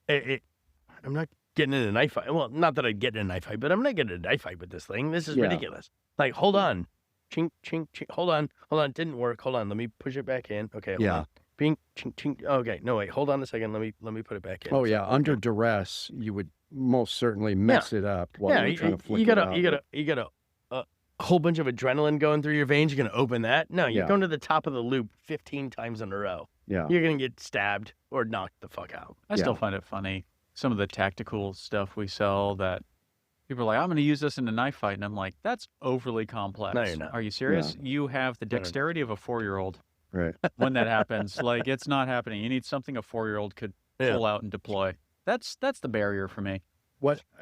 I'm not getting in a knife fight. Well, not that I'd get in a knife fight, but I'm not getting in a knife fight with this thing. This is Yeah. ridiculous. Like, hold on. Chink, chink, chink. Hold on. Didn't work. Hold on. Let me push it back in. Okay. Hold Yeah. on. Bing, chink, chink. Okay. No, wait. Hold on a second. Let me put it back in. Oh yeah. Under duress, you would most certainly mess it up while Yeah. you're trying to flick You it out. you got a whole bunch of adrenaline going through your veins. You're gonna open that. No, you're Yeah. going to the top of the loop 15 times in a row. Yeah. You're gonna get stabbed or knocked the fuck out. I still find it funny. Some of the tactical stuff we sell that people are like, I'm going to use this in a knife fight. And I'm like, that's overly complex. No, you're not. Are you serious? You have the No, no, no. dexterity of a 4-year-old Right. when that happens. Like, it's not happening. You need something a 4-year-old could Yeah. pull out and deploy. That's the barrier for me.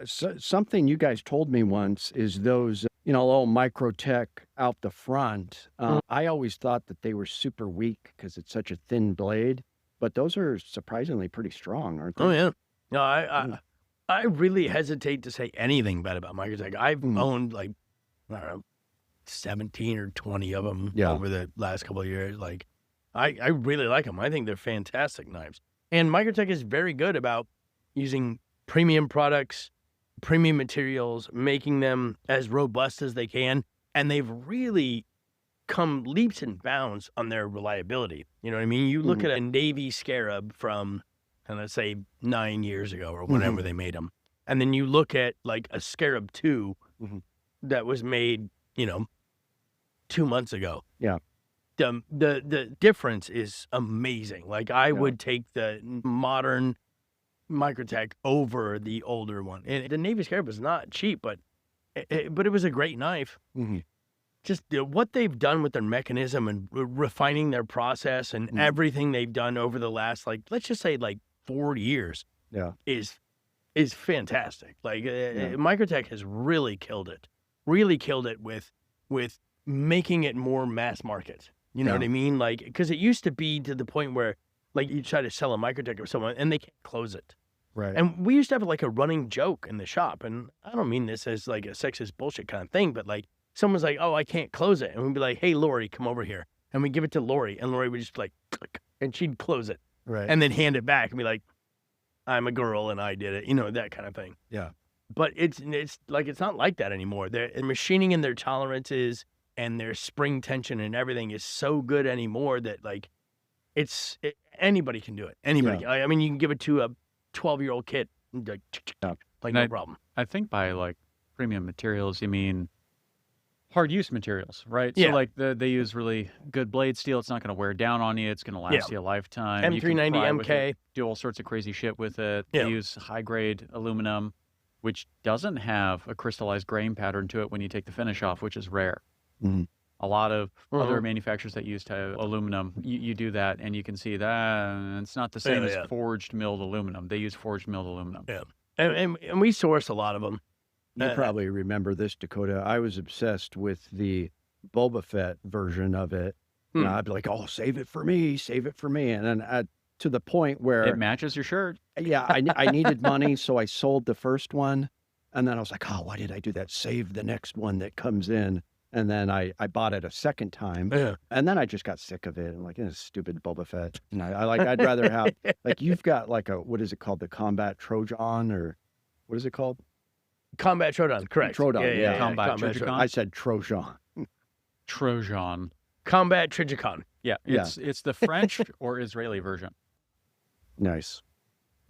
Something you guys told me once is those, little Microtech out the front. I always thought that they were super weak because it's such a thin blade, but those are surprisingly pretty strong, aren't they? Oh yeah. No, I really hesitate to say anything bad about Microtech. I've owned like, I don't know, 17 or 20 of them over the last couple of years. Like, I really like them. I think they're fantastic knives. And Microtech is very good about using premium products, premium materials, making them as robust as they can. And they've really come leaps and bounds on their reliability. You know what I mean? You look at a Navy Scarab from, let's say 9 years ago or whenever they made them. And then you look at like a Scarab 2 that was made, 2 months ago. Yeah. The difference is amazing. Like I would take the modern Microtech over the older one. And the Navy Scarab was not cheap, but it was a great knife. Just what they've done with their mechanism and refining their process and everything they've done over the last, like, let's just say like 4 years is fantastic. Like Microtech has really killed it with making it more mass market. You know what I mean? Like, because it used to be to the point where like you try to sell a Microtech or someone and they can't close it. Right. And we used to have like a running joke in the shop. And I don't mean this as like a sexist bullshit kind of thing, but like someone's like, oh, I can't close it. And we'd be like, hey, Lori, come over here. And we give it to Lori. And Lori would just like, click, and she'd close it. Right. And then hand it back and be like, I'm a girl and I did it. That kind of thing. Yeah. But it's like, it's not like that anymore. They're machining in their tolerances and their spring tension and everything is so good anymore that like, anybody can do it. Anybody. I mean, you can give it to a 12-year-old kid. Like no problem. I think by like premium materials, you mean hard use materials, right? Yeah. So like they use really good blade steel. It's not going to wear down on you. It's going to last you a lifetime. You can M390 fry with MK. it, do all sorts of crazy shit with it. Yeah. They use high grade aluminum, which doesn't have a crystallized grain pattern to it when you take the finish off, which is rare. A lot of other manufacturers that use aluminum, you do that and you can see that it's not the same as forged milled aluminum. They use forged milled aluminum. Yeah. And we source a lot of them. You probably remember this, Dakota. I was obsessed with the Boba Fett version of it. I'd be like, oh, save it for me. And then to the point where it matches your shirt. Yeah, I needed money, so I sold the first one. And then I was like, oh, why did I do that? Save the next one that comes in. And then I bought it a second time. Yeah. And then I just got sick of it. I'm like, this stupid Boba Fett. And I'd rather have, like, you've got like what is it called? The Combat Trojan, or what is it called? Combat Trojan, correct. Trojan, yeah. Combat Trojan. Trojan. I said Trojan. Trojan. Combat Trigicon. Yeah, it's the French or Israeli version. Nice.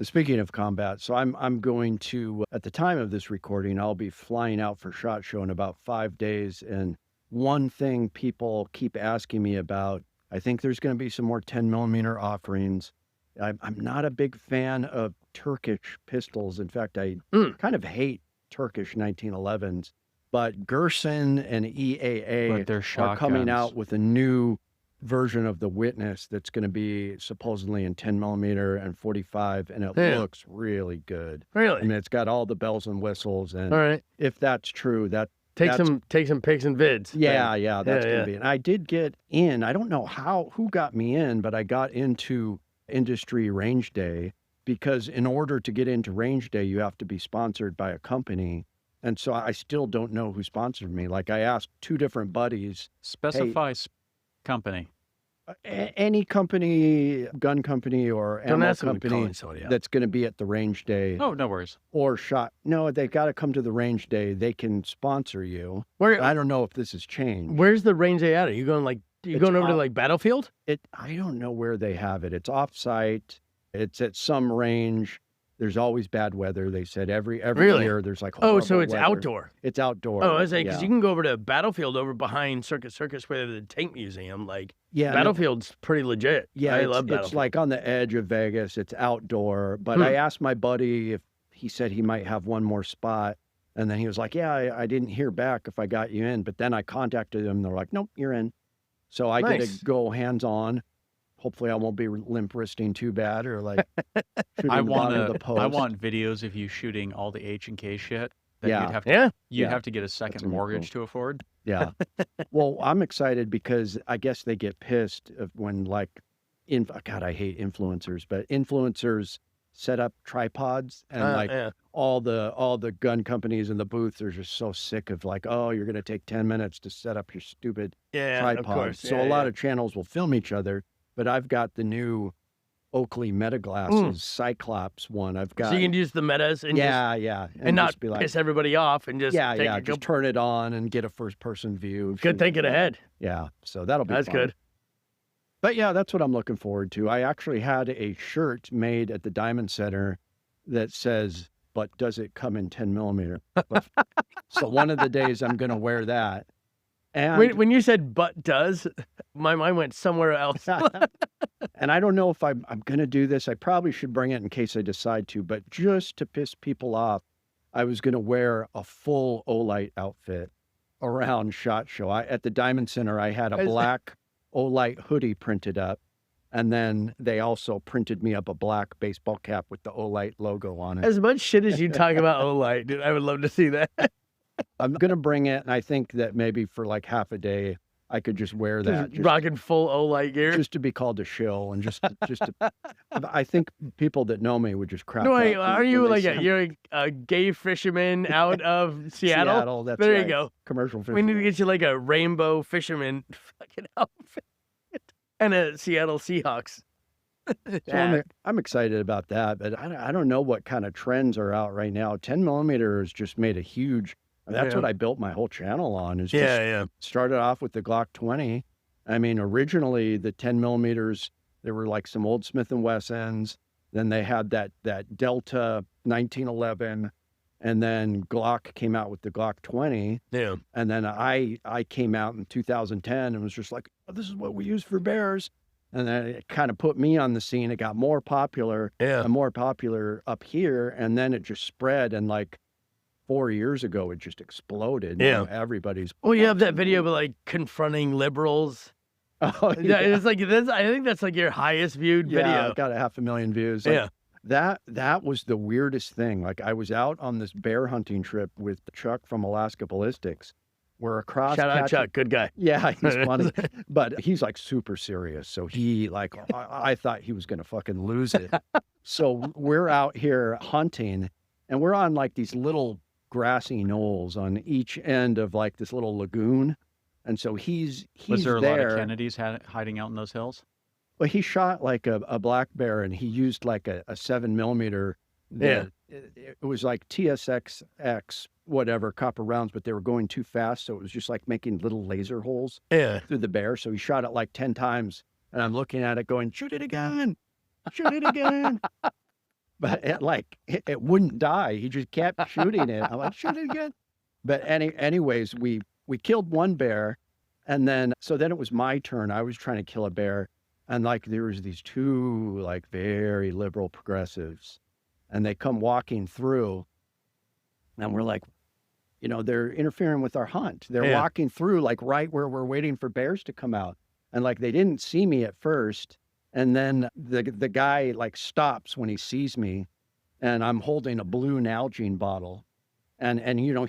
Speaking of combat, so I'm going to, at the time of this recording, I'll be flying out for SHOT Show in about 5 days. And one thing people keep asking me about, I think there's going to be some more 10mm offerings. I'm not a big fan of Turkish pistols. In fact, I kind of hate Turkish 1911s. But Gerson and EAA are coming out with a new version of the Witness that's going to be supposedly in 10mm and 45, and it looks really good. Really? I mean, it's got all the bells and whistles, and all right, if that's true, take some pics and vids. Yeah, that's going to be. And I did get in. I don't know who got me in, but I got into Industry Range Day, because in order to get into Range Day, you have to be sponsored by a company. And so I still don't know who sponsored me. Like, I asked 2 different buddies. Specify company. Any company, gun company or ammo company that's going to be at the Range Day. Oh, no worries. Or SHOT. No, they got to come to the Range Day. They can sponsor you. I don't know if this has changed. Where's the Range Day at? Are you going going over to like Battlefield? I don't know where they have it. It's off-site. It's at some range. There's always bad weather. They said every year there's like so it's weather. Outdoor. It's outdoor. Oh, I was like, because you can go over to Battlefield over behind Circus where the tank museum. Like, yeah, Battlefield's pretty legit. Yeah, I love Battlefield. It's like on the edge of Vegas. It's outdoor. But I asked my buddy if he said he might have one more spot, and then he was like, "Yeah, I didn't hear back if I got you in." But then I contacted them. They're like, "Nope, you're in." So I get to go hands on. Hopefully, I won't be limp wristing too bad, or like I want videos of you shooting all the H and K shit. That you'd have to get a second mortgage to afford. Yeah. Well, I'm excited because I guess they get pissed when God, I hate influencers, but influencers set up tripods and all the gun companies in the booths are just so sick of like, oh, you're going to take 10 minutes to set up your stupid tripod. Of course. So a lot of channels will film each other. But I've got the new Oakley Meta Glasses Cyclops one. I've got. So you can use the metas and and not be like, piss everybody off and just just turn it on and get a first-person view. Good thinking ahead. Yeah, so that'll be fun. Good. But yeah, that's what I'm looking forward to. I actually had a shirt made at the Diamond Center that says, "But does it come in 10mm?" So one of the days I'm going to wear that. And when you said "but does," my mind went somewhere else. And I don't know if I'm going to do this. I probably should bring it in case I decide to. But just to piss people off, I was going to wear a full Olight outfit around SHOT Show. At the Diamond Center, I had a black Olight hoodie printed up. And then they also printed me up a black baseball cap with the Olight logo on it. As much shit as you talk about Olight, dude, I would love to see that. I'm going to bring it, and I think that maybe for like half a day, I could just wear that. Just rocking full Olight gear. Just to be called a shill, and just to, I think people that know me would just crap. No, are you like you're a gay fisherman out of Seattle? Seattle, that's there right. You go. Commercial fisherman. We need to get you like a rainbow fisherman fucking outfit and a Seattle Seahawks. So I'm excited about that, but I don't know what kind of trends are out right now. 10mm has just made a huge. That's what I built my whole channel on. Is started off with the Glock 20. I mean, originally the 10mm, there were like some old Smith & Wessons. Then they had that Delta 1911, and then Glock came out with the Glock 20. Yeah. And then I came out in 2010 and was just like, oh, this is what we use for bears. And then it kind of put me on the scene. It got more popular and more popular up here. And then it just spread, and like 4 years ago, it just exploded. Yeah. You know, everybody's. Well, you have that video of like confronting liberals. Oh, yeah. It's like, I think that's like your highest viewed video. Yeah, got 500,000 views. Like, that was the weirdest thing. Like, I was out on this bear hunting trip with Chuck from Alaska Ballistics. We're across. Shout out Chuck, good guy. Yeah, he's funny, but he's like super serious. So he like, I thought he was going to fucking lose it. So we're out here hunting, and we're on like these little grassy knolls on each end of like this little lagoon. And so he's Was there a lot there. of Kennedys hiding out in those hills? Well, he shot like a black bear, and he used like a 7mm. Yeah. It was like TSXX, whatever, copper rounds, but they were going too fast. So it was just like making little laser holes Yeah. through the bear. So he shot it like 10 times. And I'm looking at it going, shoot it again, shoot it again. But it wouldn't die. He just kept shooting it. I'm like, shoot it again. But anyways, we killed one bear. And then, so then it was my turn. I was trying to kill a bear. And like, there was these two like very liberal progressives, and they come walking through, and we're like, you know, they're interfering with our hunt. They're walking through like right where we're waiting for bears to come out. And like, they didn't see me at first. And then the guy like stops when he sees me, and I'm holding a blue Nalgene bottle. And you know,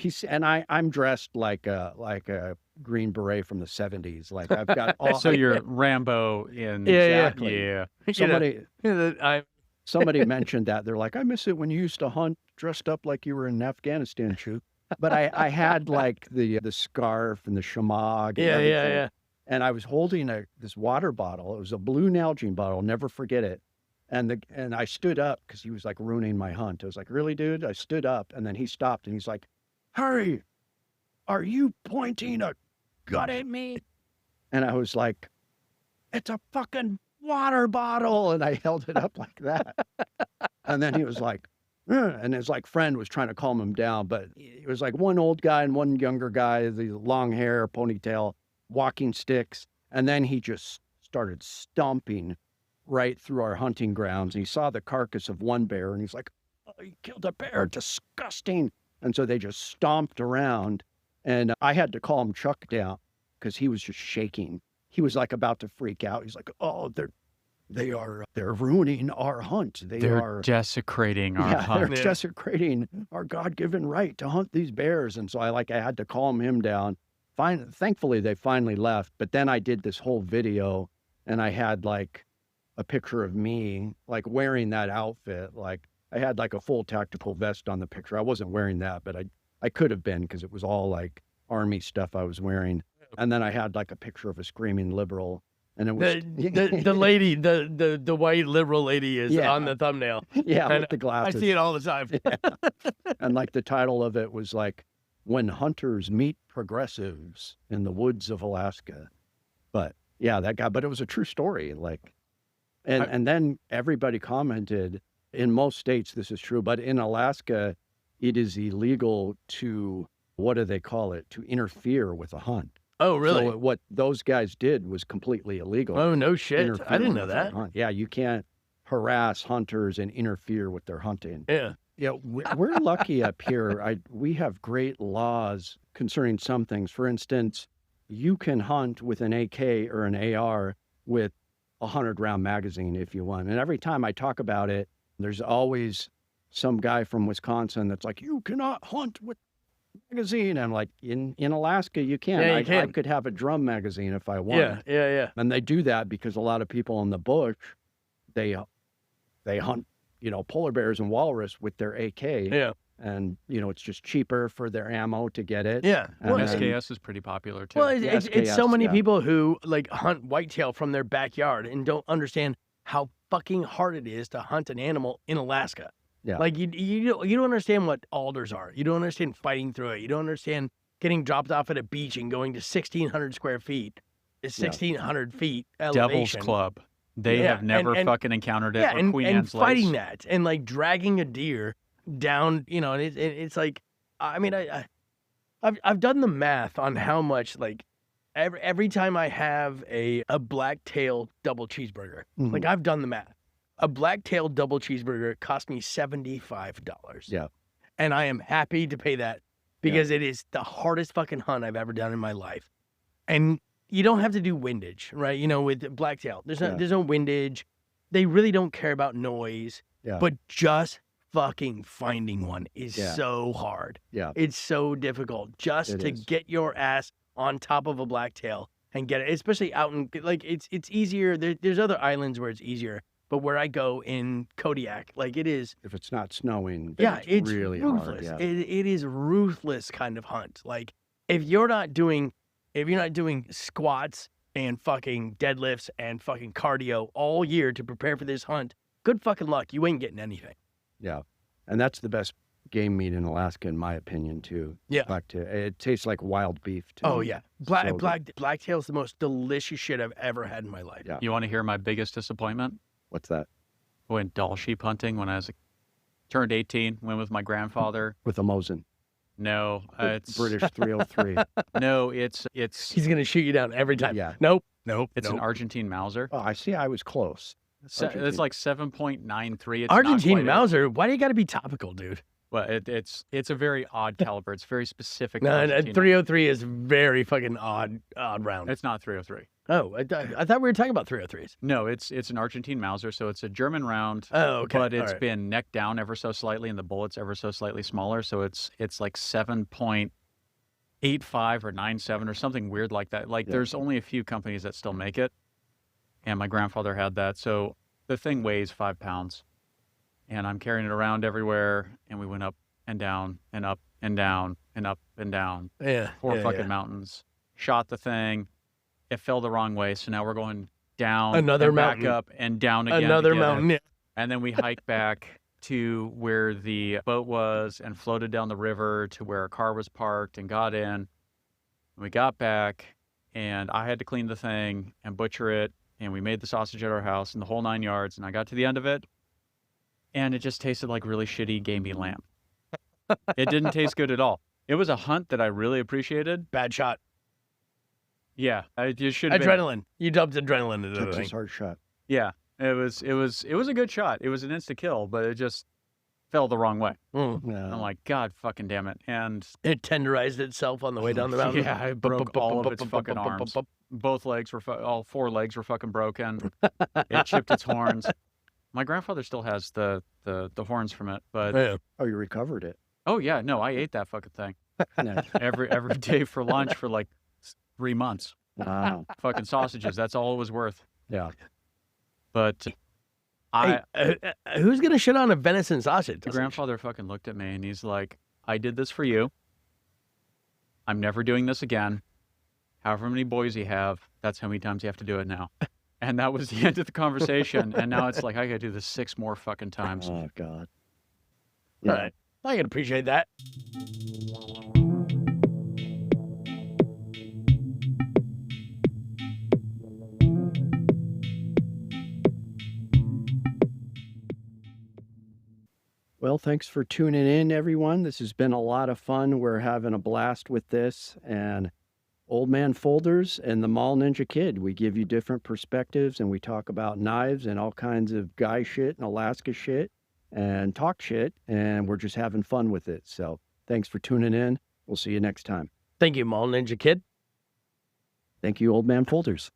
I'm dressed like a Green Beret from the 70s. Like I've got all. So you're Rambo in. Exactly. Yeah. Somebody mentioned that. They're like, I miss it when you used to hunt dressed up like you were in Afghanistan, shoot. But I had like the scarf and the shamag. Yeah. And I was holding this water bottle. It was a blue Nalgene bottle. I'll never forget it. And I stood up because he was like ruining my hunt. I was like, really, dude? I stood up, and then he stopped, and he's like, Harry, are you pointing a gun at me? And I was like, it's a fucking water bottle. And I held it up like that. And then he was like, and his like friend was trying to calm him down, but it was like one old guy and one younger guy, the long hair, ponytail, walking sticks. And then he just started stomping right through our hunting grounds. And he saw the carcass of one bear, and he's like, oh, he killed a bear, disgusting. And so they just stomped around, and I had to calm Chuck down because he was just shaking. He was like about to freak out. He's like, oh, they're ruining our hunt. They're desecrating our hunt. They're desecrating our God-given right to hunt these bears. And so I had to calm him down. Thankfully, they finally left. But then I did this whole video, and I had like a picture of me like wearing that outfit. Like I had like a full tactical vest on the picture. I wasn't wearing that, but I could have been, because it was all like army stuff I was wearing. And then I had like a picture of a screaming liberal, and it was the lady, the white liberal lady is on the thumbnail. Yeah, and with the glasses. I see it all the time. Yeah. And like the title of it was like, when hunters meet progressives in the woods of Alaska. But yeah, that guy, but it was a true story. Like, and then everybody commented, in most states this is true, but in Alaska, it is illegal to, what do they call it? To interfere with a hunt. Oh, really? So what those guys did was completely illegal. Oh, no shit. I didn't know that. Yeah, you can't harass hunters and interfere with their hunting. Yeah. Yeah, we're lucky up here. We have great laws concerning some things. For instance, you can hunt with an AK or an AR with a 100-round magazine if you want. And every time I talk about it, there's always some guy from Wisconsin that's like, you cannot hunt with magazine. I'm like, in Alaska, you can. Yeah, you can. I could have a drum magazine if I want. Yeah. And they do that because a lot of people in the bush, they hunt, you know, polar bears and walrus with their AK. Yeah. And, you know, it's just cheaper for their ammo to get it. Yeah. Well, And SKS is pretty popular too. Well, it's SKS, so many yeah. people who like hunt whitetail from their backyard and don't understand how fucking hard it is to hunt an animal in Alaska. Yeah. Like you don't understand what alders are. You don't understand fighting through it. You don't understand getting dropped off at a beach and going to 1,600 square feet. It's 1,600 feet elevation. Devil's Club. They have never fucking encountered it. Yeah, or Queen and Anne's fighting Lace. that and like dragging a deer down, you know, and it's like, I mean, I've done the math on how much, like, every time I have a black-tail double cheeseburger, like, I've done the math. A black-tail double cheeseburger cost me $75. Yeah. And I am happy to pay that because it is the hardest fucking hunt I've ever done in my life. And you don't have to do windage, right? You know, with blacktail, there's no windage. They really don't care about noise. Yeah. But just fucking finding one is so hard. Yeah. It's so difficult just to get your ass on top of a blacktail and get it, especially out in, like, it's easier. There's other islands where it's easier, but where I go in Kodiak, like, it is. If it's not snowing, then it's really ruthless. hard. Yeah. It is ruthless kind of hunt. Like, if you're not doing if you're not doing squats and fucking deadlifts and fucking cardio all year to prepare for this hunt, good fucking luck. You ain't getting anything. Yeah. And that's the best game meat in Alaska, in my opinion, too. Yeah. It tastes like wild beef, too. Oh, yeah. Blacktail is the most delicious shit I've ever had in my life. Yeah. You want to hear my biggest disappointment? What's that? I went dall sheep hunting when I was turned 18. Went with my grandfather. With a Mosin. No, it's British 303. No, it's He's going to shoot you down every time. Yeah. Nope. it's an Argentine Mauser. Oh, I see. I was close. It's like 7.93. It's Argentine Mauser. Why do you got to be topical, dude? Well, it's a very odd caliber. It's very specific. No, Argentina. 303 is very fucking odd round. It's not 303. Oh, I thought we were talking about 303s. No, it's an Argentine Mauser, so it's a German round. Oh, okay. But it's All right. been necked down ever so slightly, and the bullet's ever so slightly smaller. So it's like 7.85 or 97 or something weird like that. Like there's only a few companies that still make it, and my grandfather had that. So the thing weighs 5 pounds, and I'm carrying it around everywhere. And we went up and down and up and down and up and down. Yeah. 4 fucking mountains. Shot the thing. It fell the wrong way, so now we're going down, Another and mountain. back up, and down again. Another to get it. mountain. Yeah. And then we hiked back to where the boat was and floated down the river to where our car was parked and got in. And we got back, and I had to clean the thing and butcher it, and we made the sausage at our house and the whole 9 yards. And I got to the end of it, and it just tasted like really shitty gamey lamb. It didn't taste good at all. It was a hunt that I really appreciated. Bad shot. Yeah, I just should have Adrenaline. You dumped adrenaline into the Texas thing. hard shot. Yeah, it was a good shot. It was an insta kill, but it just fell the wrong way. Yeah. I'm like, God fucking damn it. And It tenderized itself on the way down the mountain. yeah, I broke all of its fucking arms. Both legs were, all 4 legs were fucking broken. It chipped its horns. My grandfather still has the horns from it, but Yeah. Oh, you recovered it. oh yeah, no, I ate that fucking thing Nice. every day for lunch for like 3 months. Wow. Fucking sausages. That's all it was worth. Yeah. But I, Who's going to shit on a venison sausage? the grandfather fucking looked at me and he's like, I did this for you. I'm never doing this again. However many boys you have, that's how many times you have to do it now. And that was the end of the conversation. And now it's like, I gotta do this 6 more fucking times. Oh, God. All right. I can appreciate that. Well, thanks for tuning in, everyone. This has been a lot of fun. We're having a blast with this. And Old Man Folders and the Mall Ninja Kid, we give you different perspectives, and we talk about knives and all kinds of guy shit and Alaska shit and talk shit, and we're just having fun with it. So thanks for tuning in. We'll see you next time. Thank you, Mall Ninja Kid. Thank you, Old Man Folders.